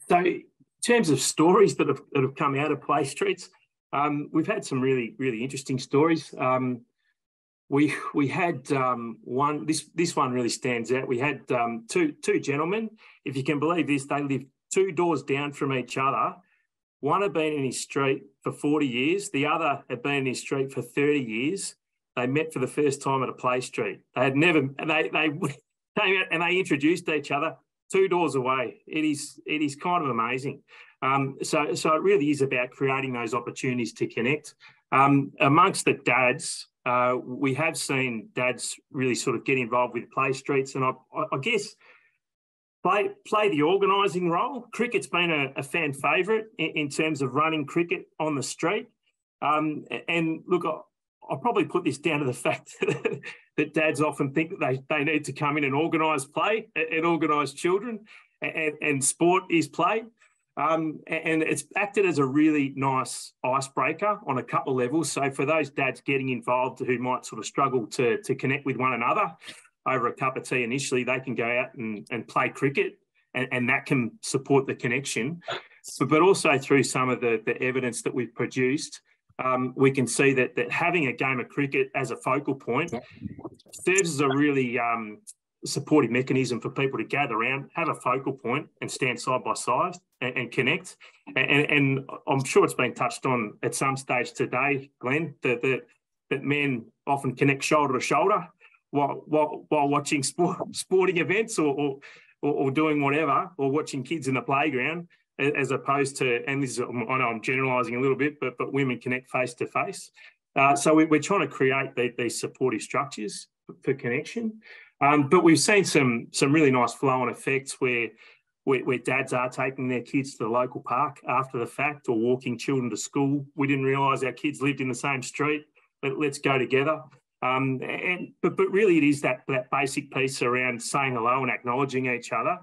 So in terms of stories that have come out of play streets, we've had some really interesting stories. We had one. This one really stands out. We had two gentlemen. If you can believe this, they lived 2 doors down from each other. One had been in his street for 40 years. The other had been in his street for 30 years. They met for the first time at a play street. They had never. They came out and they introduced each other 2 doors away. It is kind of amazing. So it really is about creating those opportunities to connect. Amongst the dads, we have seen dads really sort of get involved with play streets, and I guess play the organising role. Cricket's been a fan favourite in terms of running cricket on the street. And look, I'll probably put this down to the fact that dads often think that they need to come in and organise play and organise children, and sport is play. And it's acted as a really nice icebreaker on a couple of levels. So for those dads getting involved who might sort of struggle to connect with one another over a cup of tea initially, they can go out and play cricket, and that can support the connection. But also through some of the evidence that we've produced, we can see that having a game of cricket as a focal point serves as a really supportive mechanism for people to gather around, have a focal point, and stand side by side and connect. And I'm sure it's been touched on at some stage today, Glenn, that men often connect shoulder to shoulder while watching sporting events or doing whatever, or watching kids in the playground, as opposed to, and this is, I know I'm generalising a little bit, but women connect face to face. So we're trying to create these supportive structures for connection. But we've seen some really nice flow-on effects where dads are taking their kids to the local park after the fact, or walking children to school. We didn't realise our kids lived in the same street. Let's go together. But really it is that basic piece around saying hello and acknowledging each other,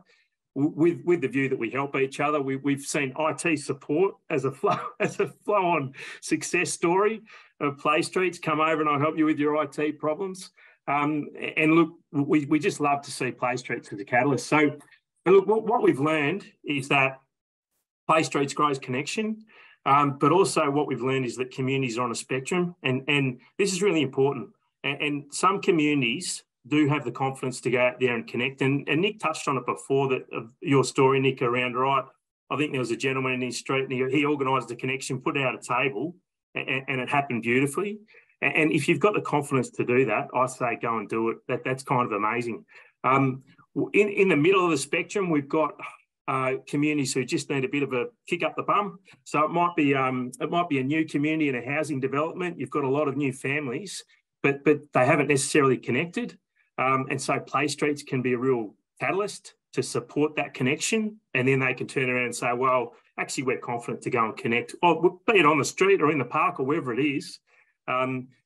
with the view that we help each other. We've seen IT support as a flow-on success story of play streets. Come over and I'll help you with your IT problems. And look, we just love to see play streets as a catalyst. So look, what we've learned is that play streets grows connection, but also what we've learned is that communities are on a spectrum, and this is really important. And some communities do have the confidence to go out there and connect. And Nick touched on it before, that of your story, Nick, around, right, I think there was a gentleman in his street and he organised a connection, put out a table, and it happened beautifully. And if you've got the confidence to do that, I say go and do it. That's kind of amazing. In the middle of the spectrum, we've got communities who just need a bit of a kick up the bum. So it might be a new community in a housing development. You've got a lot of new families, but they haven't necessarily connected. And so play streets can be a real catalyst to support that connection. And then they can turn around and say, well, actually, we're confident to go and connect, or be it on the street or in the park or wherever it is.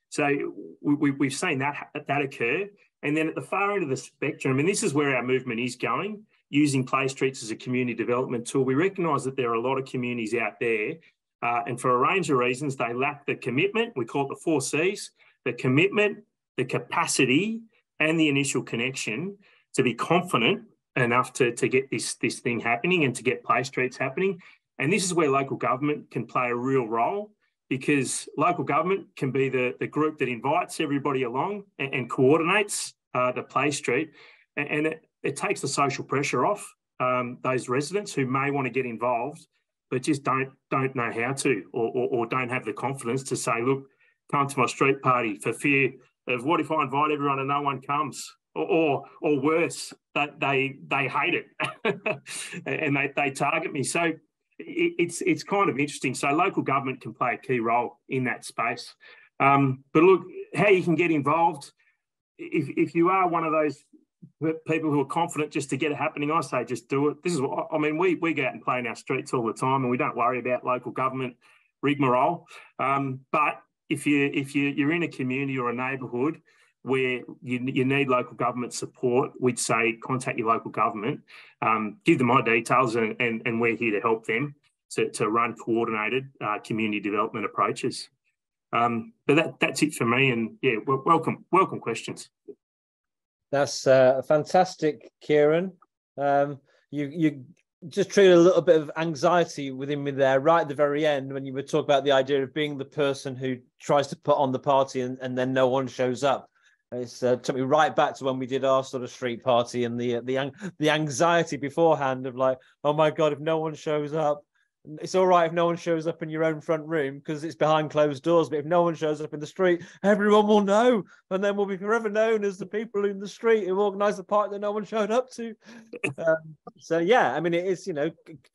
So we've seen that occur. And then at the far end of the spectrum, and this is where our movement is going, using play streets as a community development tool, we recognise that there are a lot of communities out there, and for a range of reasons, they lack the commitment. We call it the 4 Cs: the commitment, the capacity, and the initial connection to be confident enough to get this thing happening and to get play streets happening. And this is where local government can play a real role, because local government can be the group that invites everybody along and coordinates the play street, and it takes the social pressure off those residents who may want to get involved, but just don't know how to, or don't have the confidence to say, look, come to my street party, for fear of what if I invite everyone and no one comes, or worse, that they hate it and they target me. So it's kind of interesting. So local government can play a key role in that space. But look, how you can get involved, if you are one of those people who are confident just to get it happening, I say just do it. This is what I mean. We go out and play in our streets all the time, and we don't worry about local government rigmarole. But if you're in a community or a neighbourhood where you need local government support, we'd say contact your local government, give them my details, and we're here to help them to run coordinated community development approaches. But that's it for me, and yeah, welcome questions. That's fantastic, Kieran. You just triggered a little bit of anxiety within me there, right at the very end, when you were talking about the idea of being the person who tries to put on the party and then no one shows up. It's took me right back to when we did our sort of street party, and the anxiety beforehand of like, oh my God, if no one shows up. It's all right if no one shows up in your own front room because it's behind closed doors, but if no one shows up in the street, everyone will know, and then we'll be forever known as the people in the street who organised the party that no one showed up to. So yeah, I mean, it is,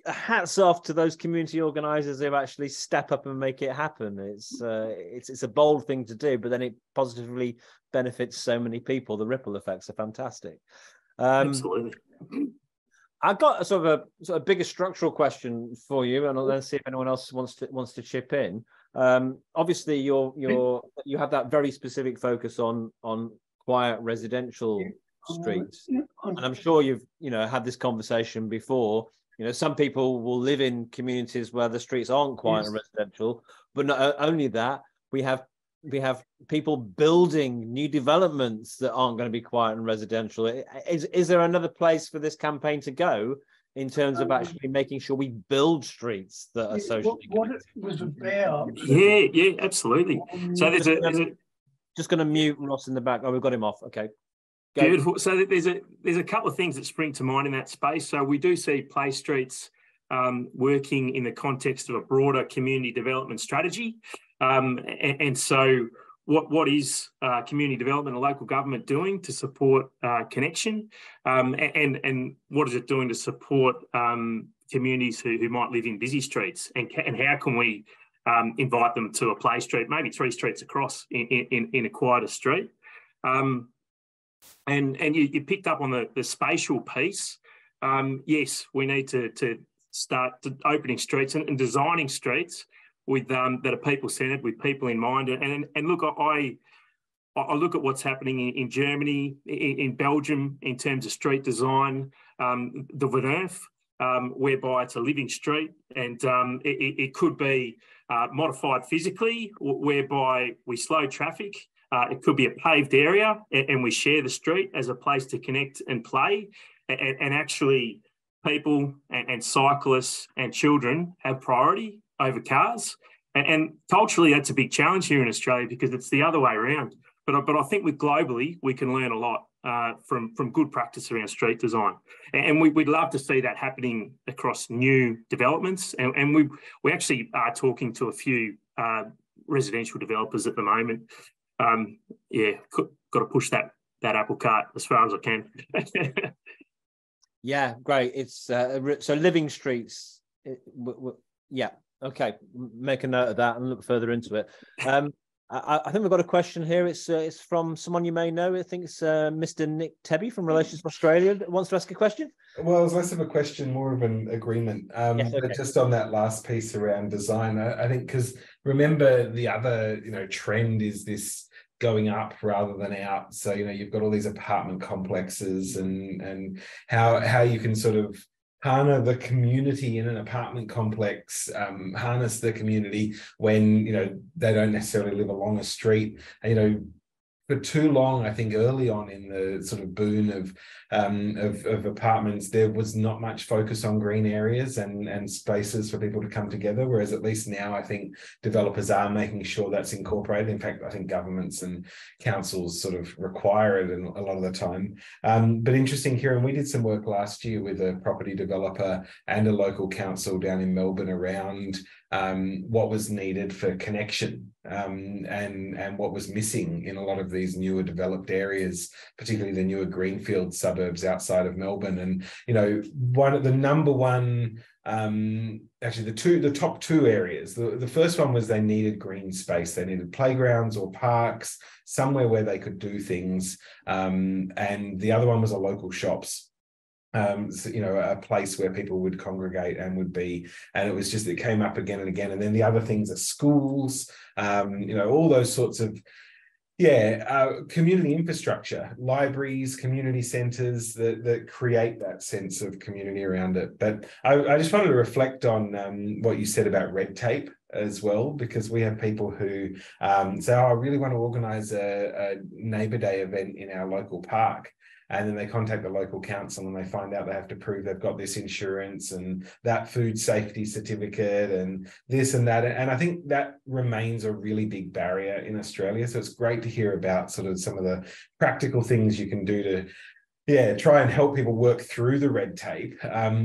hats off to those community organisers who actually step up and make it happen. It's a bold thing to do, but then it positively benefits so many people. The ripple effects are fantastic. Absolutely. I've got a sort of bigger structural question for you, and I'll then see if anyone else wants to chip in. Obviously, you have that very specific focus on quiet residential streets, and I'm sure you've had this conversation before. Some people will live in communities where the streets aren't quiet and residential, but not only that, we have people building new developments that aren't going to be quiet and residential. Is there another place for this campaign to go in terms of actually making sure we build streets that are socially what it was about? Yeah, absolutely. So there's just going to mute Ross in the back. Oh, we've got him off. Okay. Go. Beautiful. So there's a couple of things that spring to mind in that space. So we do see play streets working in the context of a broader community development strategy. And so what is community development and local government doing to support connection? And what is it doing to support communities who might live in busy streets? And how can we invite them to a play street, maybe 3 streets across in a quieter street? And you picked up on the spatial piece. Yes, we need to start opening streets and designing streets with that are people-centred, with people in mind. And look, I look at what's happening in Germany, in Belgium, in terms of street design, the Verdunf, whereby it's a living street, and it could be modified physically, whereby we slow traffic. It could be a paved area, and we share the street as a place to connect and play, and actually people and cyclists and children have priority over cars. And culturally, that's a big challenge here in Australia because it's the other way around. But I think globally, we can learn a lot from good practice around street design. And we'd love to see that happening across new developments. And we actually are talking to a few residential developers at the moment. Got to push that apple cart as far as I can. Yeah, great. It's so living streets. Yeah. Okay, make a note of that and look further into it. I think we've got a question here. It's from someone you may know. I think it's Mr. Nick Tebby from Relations Australia that wants to ask a question. Well, it was less of a question, more of an agreement. Yes, okay. But just on that last piece around design, I think, because remember the other trend is this going up rather than out. So you've got all these apartment complexes and how you can sort of harness the community in an apartment complex, harness the community when, they don't necessarily live along a street. For for too long, I think early on in the sort of boom of apartments, there was not much focus on green areas and spaces for people to come together. Whereas at least now, I think developers are making sure that's incorporated. In fact, I think governments and councils sort of require it a lot of the time. But interesting, Kieran, we did some work last year with a property developer and a local council down in Melbourne around what was needed for connection and what was missing in a lot of these newer developed areas, particularly the newer greenfield suburbs outside of Melbourne. And, you know, the top two areas, the first one was they needed green space. They needed playgrounds or parks, somewhere where they could do things. And the other one was a local shops. So, you know, a place where people would congregate and would be, and it was just, it came up again and again. And then the other things are schools, you know, all those sorts of, community infrastructure, libraries, community centres that create that sense of community around it. But I just wanted to reflect on what you said about red tape as well, because we have people who say, oh, I really want to organise a Neighbour Day event in our local park. And then they contact the local council and they find out they have to prove they've got this insurance and that food safety certificate and this and that. And I think that remains a really big barrier in Australia. So it's great to hear about sort of some of the practical things you can do to try and help people work through the red tape.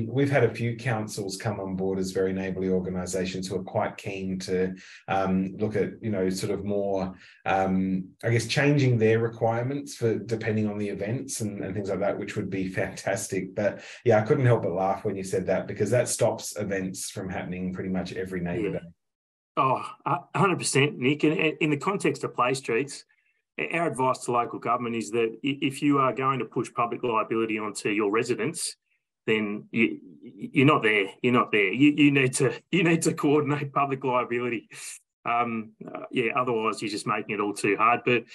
We've had a few councils come on board as very neighbourly organisations who are quite keen to look at, you know, sort of more, I guess, changing their requirements for depending on the events and things like that, which would be fantastic. But yeah, I couldn't help but laugh when you said that, because that stops events from happening pretty much every Neighbour Day. Oh, 100%, Nick. And in the context of play streets, our advice to local government is that if you are going to push public liability onto your residents, then you're not there. You're not there. You need to coordinate public liability. Otherwise you're just making it all too hard. But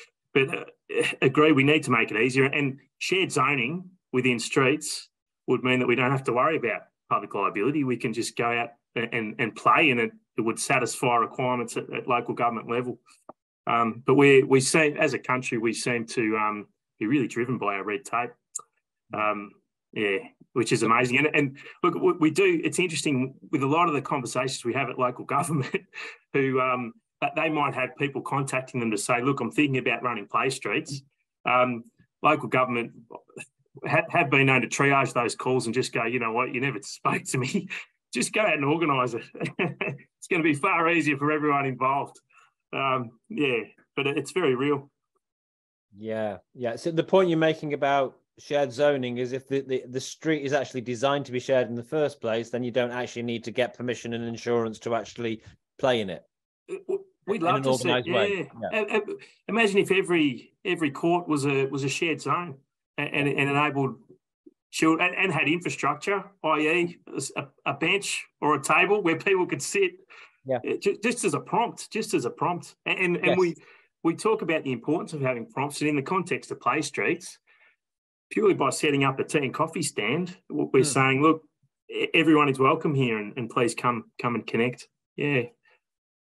agree, we need to make it easier. And shared zoning within streets would mean that we don't have to worry about public liability. We can just go out and play, and it would satisfy requirements at local government level. But we seem, as a country, we seem to be really driven by our red tape, which is amazing. And look, we do. It's interesting with a lot of the conversations we have at local government, who they might have people contacting them to say, "Look, I'm thinking about running play streets." Local government have been known to triage those calls and just go, "You know what? You never spoke to me. Just go out and organise it. It's going to be far easier for everyone involved." But it's very real. Yeah. So the point you're making about shared zoning is if the street is actually designed to be shared in the first place, then you don't actually need to get permission and insurance to actually play in it. We'd love to see. Imagine if every court was a shared zone and enabled children and had infrastructure, i.e., a bench or a table where people could sit. Yeah, just as a prompt, and yes. we talk about the importance of having prompts, and in the context of play streets, purely by setting up a tea and coffee stand, we're saying, look, everyone is welcome here, and please come and connect. Yeah,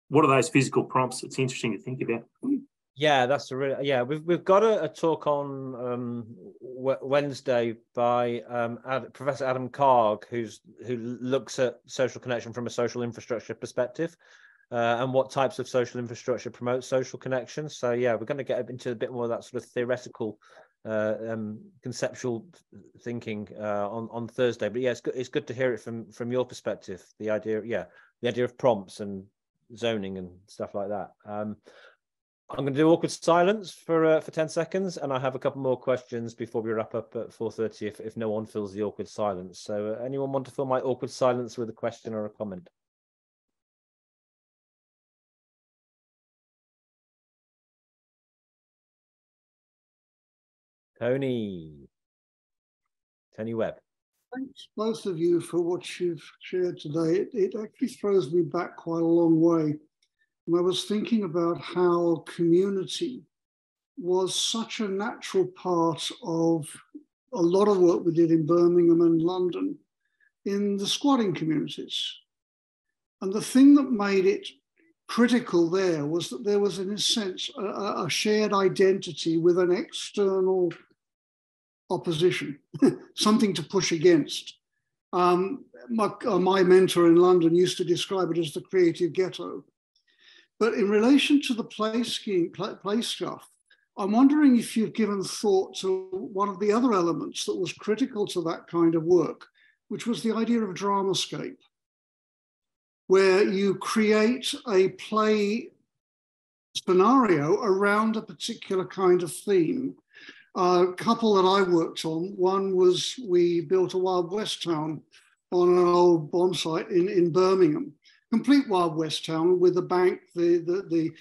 what are those physical prompts? It's interesting to think about. Yeah, that's we've got a talk on Wednesday by Professor Adam Karg, who looks at social connection from a social infrastructure perspective, and what types of social infrastructure promote social connection. So yeah, we're going to get into a bit more of that sort of theoretical, conceptual thinking on Thursday. But yeah, it's good to hear it from your perspective. The idea of prompts and zoning and stuff like that. I'm going to do awkward silence for 10 seconds, and I have a couple more questions before we wrap up at 4:30 if no one fills the awkward silence. So anyone want to fill my awkward silence with a question or a comment? Tony Webb. Thanks both of you for what you've shared today. It actually throws me back quite a long way. And I was thinking about how community was such a natural part of a lot of work we did in Birmingham and London in the squatting communities. And the thing that made it critical there was that there was, in a sense, a shared identity with an external opposition, something to push against. My mentor in London used to describe it as the creative ghetto. But in relation to the play stuff, I'm wondering if you've given thought to one of the other elements that was critical to that kind of work, which was the idea of dramascape, where you create a play scenario around a particular kind of theme. A couple that I worked on, one was we built a Wild West town on an old bomb site in Birmingham, complete Wild West town with the bank, the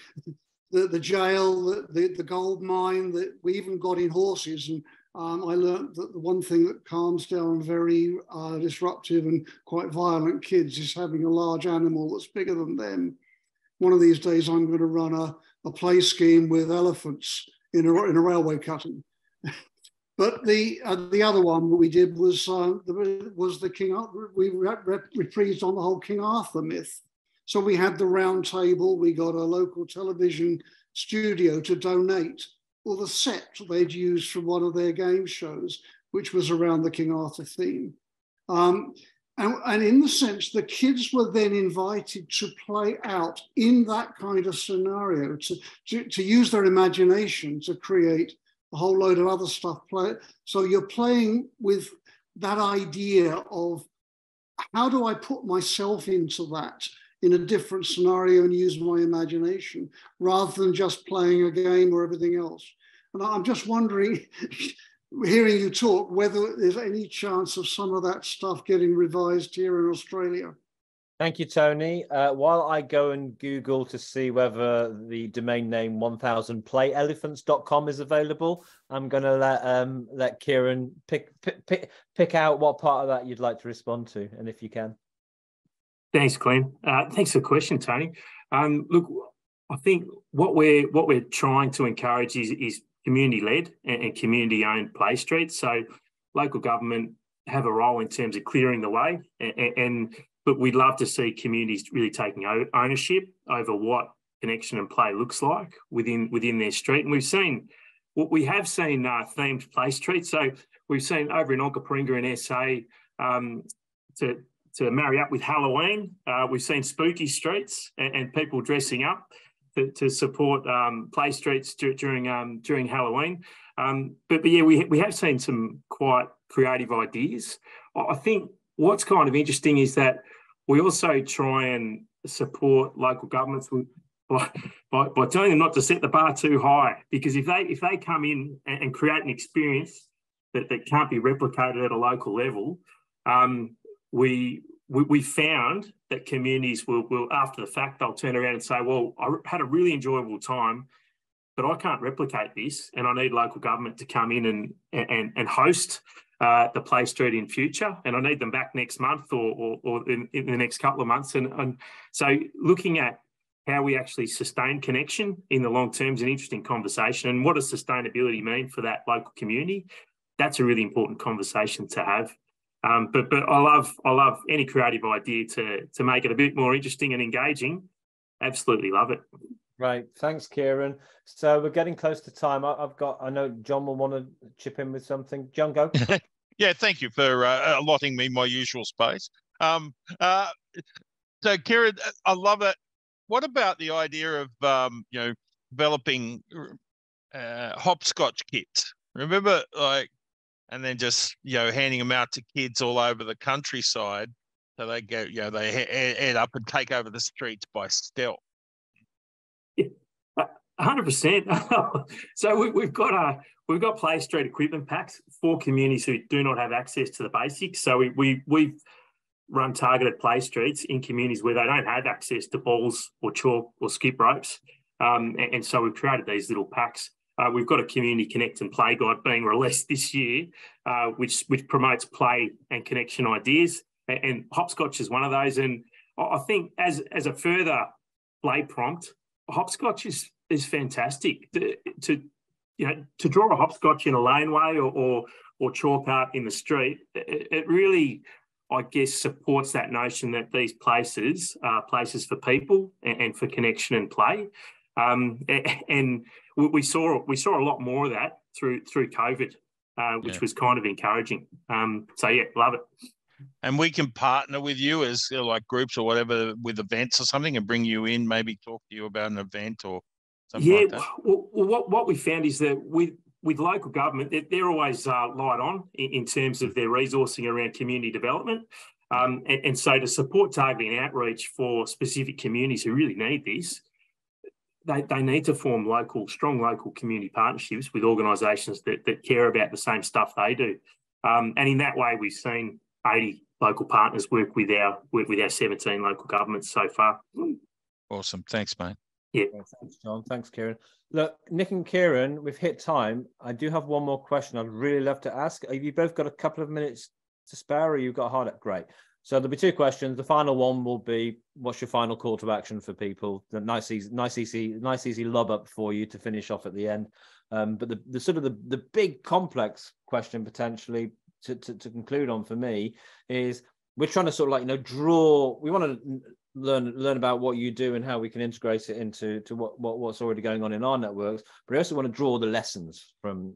jail, the gold mine, that we even got in horses. And I learned that the one thing that calms down very disruptive and quite violent kids is having a large animal that's bigger than them. One of these days I'm going to run a play scheme with elephants in a railway cutting. But the other one that we did was the King Arthur. We reprised on the whole King Arthur myth. So we had the round table. We got a local television studio to donate all the set they'd used from one of their game shows, which was around the King Arthur theme. And in the sense, the kids were then invited to play out in that kind of scenario, to use their imagination to create a whole load of other stuff. So you're playing with that idea of how do I put myself into that in a different scenario and use my imagination rather than just playing a game or everything else. And I'm just wondering, hearing you talk, whether there's any chance of some of that stuff getting revised here in Australia. Thank you, Tony. While I go and Google to see whether the domain name 1000playelephants.com is available, I'm going to let Kieran pick out what part of that you'd like to respond to, and if you can. Thanks, Glenn. Thanks for the question, Tony. Look, I think what we're trying to encourage is community-led and community-owned play streets. So local government have a role in terms of clearing the way, but we'd love to see communities really taking ownership over what connection and play looks like within their street. And we have seen themed play streets. So we've seen over in Onkaparinga in SA to marry up with Halloween. We've seen spooky streets and people dressing up to support play streets during Halloween. But yeah, we have seen some quite creative ideas. I think what's kind of interesting is that we also try and support local governments by telling them not to set the bar too high, because if they come in and create an experience that can't be replicated at a local level, we found that communities will after the fact, they'll turn around and say, well, I had a really enjoyable time, but I can't replicate this, and I need local government to come in and host the play street in future, and I need them back next month or in the next couple of months. And so looking at how we actually sustain connection in the long term is an interesting conversation. And what does sustainability mean for that local community? That's a really important conversation to have. But I love any creative idea to make it a bit more interesting and engaging. Absolutely love it. Right, thanks, Kieran. So we're getting close to time. I know John will want to chip in with something. John, go. Yeah, thank you for allotting me my usual space. So Kieran, I love it. What about the idea of developing hopscotch kits? Remember, and then just handing them out to kids all over the countryside, so they go, they head up and take over the streets by stealth. 100%. So we've got play street equipment packs for communities who do not have access to the basics. So we've run targeted play streets in communities where they don't have access to balls or chalk or skip ropes, and so we've created these little packs. We've got a community connect and play guide being released this year, which promotes play and connection ideas, and hopscotch is one of those. And I think as a further play prompt, hopscotch is fantastic. To draw a hopscotch in a laneway or chalk art in the street, it really I guess, supports that notion that these places are places for people and for connection and play. And we saw a lot more of that through COVID, which was kind of encouraging. So yeah, love it. And we can partner with you as like groups or whatever with events or something, and bring you in, maybe talk to you about an event or something like that. Well, what we found is that with local government, they're always light on in terms of their resourcing around community development. And so to support targeting outreach for specific communities who really need this, they need to form strong local community partnerships with organisations that care about the same stuff they do. And in that way, we've seen 80 local partners work with our 17 local governments so far. Awesome. Thanks, mate. Yeah. Thanks, John. Thanks, Kieran. Look, Nick and Kieran, we've hit time. I do have one more question I'd really love to ask. Have you both got a couple of minutes to spare, or you've got hard at? Great. So there'll be two questions. The final one will be, what's your final call to action for people? The nice easy lob up for you to finish off at the end. But the sort of the big complex question potentially to conclude on for me is, we're trying to sort of we want to learn about what you do and how we can integrate it into what's already going on in our networks, but I also want to draw the lessons from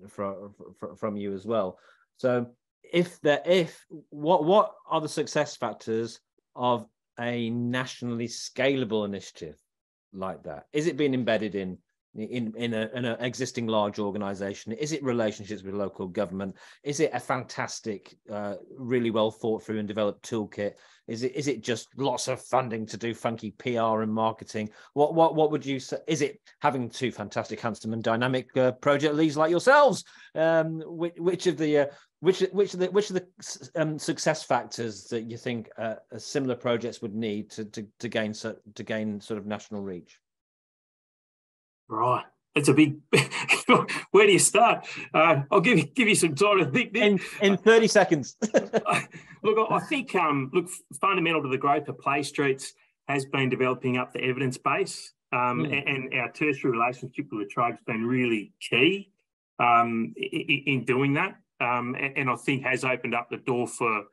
you as well. So what are the success factors of a nationally scalable initiative like that? Is it being embedded in an existing large organization? Is it relationships with local government? Is it a fantastic, really well thought through and developed toolkit? Is it just lots of funding to do funky PR and marketing? What would you say? Is it having two fantastic, handsome and dynamic project leads like yourselves? Which of the success factors that you think similar projects would need to gain sort of national reach? Right, it's a big. Where do you start? I'll give you some time to think. In 30 seconds. Look, I think fundamental to the growth of Play Streets has been developing up the evidence base, and our tertiary relationship with the tribe's been really key in doing that, and I think has opened up the door for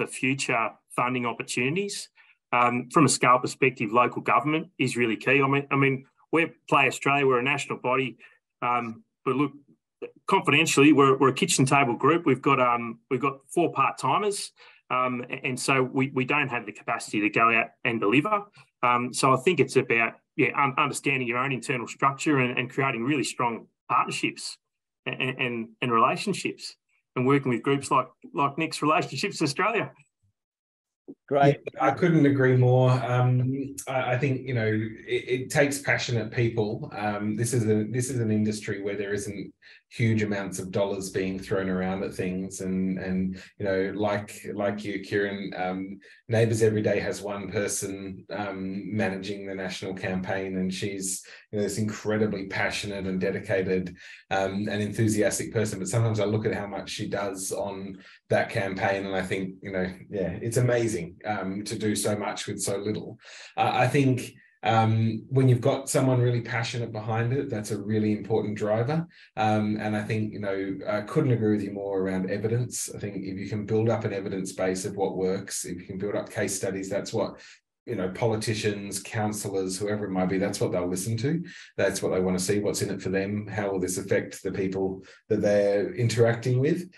future funding opportunities. From a scale perspective, local government is really key. I mean. We're Play Australia, we're a national body, but look, confidentially, we're a kitchen table group. We've got 4 part-timers, and so we don't have the capacity to go out and deliver. So I think it's about understanding your own internal structure and creating really strong partnerships and relationships, and working with groups like Nick's Relationships Australia. Great. I couldn't agree more. I think it takes passionate people. This is an industry where there isn't huge amounts of dollars being thrown around at things, and like you, Kieran, Neighbours Every Day has one person managing the national campaign, and she's this incredibly passionate and dedicated and enthusiastic person. But sometimes I look at how much she does on that campaign, and I think it's amazing to do so much with so little. I think when you've got someone really passionate behind it, that's a really important driver. And I think, I couldn't agree with you more around evidence. I think if you can build up an evidence base of what works, if you can build up case studies, that's what, politicians, councillors, whoever it might be, that's what they'll listen to. That's what they want to see. What's in it for them? How will this affect the people that they're interacting with?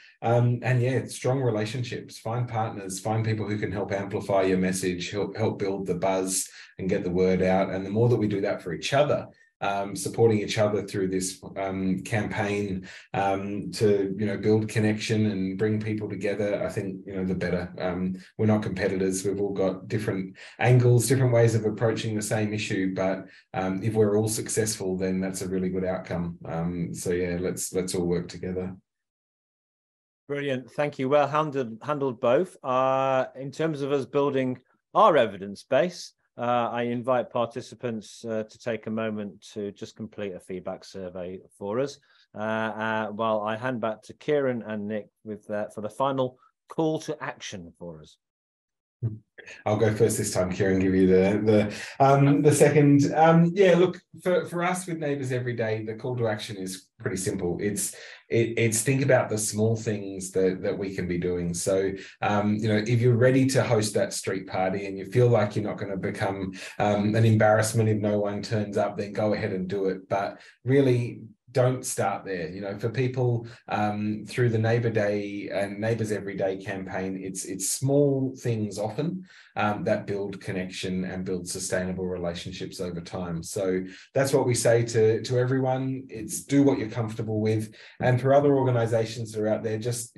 Strong relationships, find partners, find people who can help amplify your message, help build the buzz and get the word out. And the more that we do that for each other, supporting each other through this campaign to build connection and bring people together, I think the better. We're not competitors. We've all got different angles, different ways of approaching the same issue, but if we're all successful, then that's a really good outcome. Let's all work together. Brilliant. Thank you. Well handled both. In terms of us building our evidence base, I invite participants to take a moment to just complete a feedback survey for us, while I hand back to Kieran and Nick for the final call to action for us. I'll go first this time, Kieran, give you the second. Yeah, look, for us with Neighbours Every Day, the call to action is pretty simple. It's think about the small things that we can be doing. So, if you're ready to host that street party and you feel like you're not going to become an embarrassment if no one turns up, then go ahead and do it. But really, don't start there. For people through the Neighbour Day and Neighbours Every Day campaign, it's small things often that build connection and build sustainable relationships over time. So that's what we say to everyone. It's do what you're comfortable with. And for other organizations that are out there, just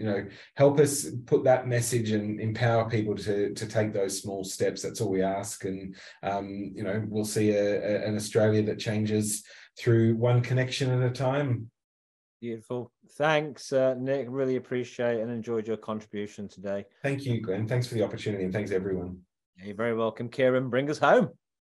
help us put that message and empower people to take those small steps. That's all we ask. And we'll see an Australia that changes through one connection at a time. Beautiful. Thanks, Nick. Really appreciate and enjoyed your contribution today. Thank you, Glenn. Thanks for the opportunity, and thanks everyone. You're very welcome. Kieran, bring us home.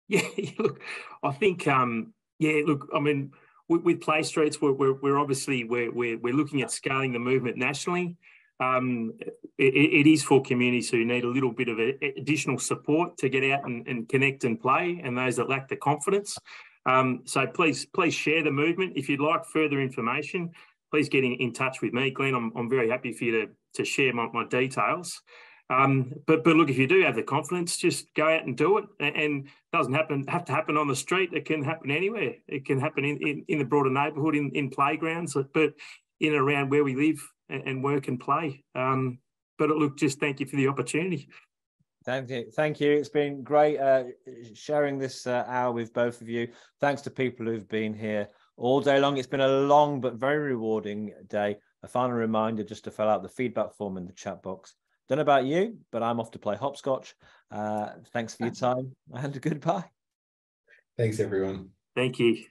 Yeah, look, I think, I mean, with Play Streets, we're obviously we're looking at scaling the movement nationally. It is for communities who need a little bit of additional support to get out and connect and play, and those that lack the confidence. So please share the movement. If you'd like further information, please get in touch with me, Glenn. I'm very happy for you to share my details. But look, if you do have the confidence, just go out and do it. And it doesn't have to happen on the street. It can happen anywhere. It can happen in the broader neighbourhood, in playgrounds, but in and around where we live and work and play. But look, just thank you for the opportunity. Thank you. It's been great sharing this hour with both of you. Thanks to people who've been here all day long. It's been a long but very rewarding day. A final reminder just to fill out the feedback form in the chat box. Don't know about you, but I'm off to play hopscotch. Thanks for your time and goodbye. Thanks, everyone. Thank you.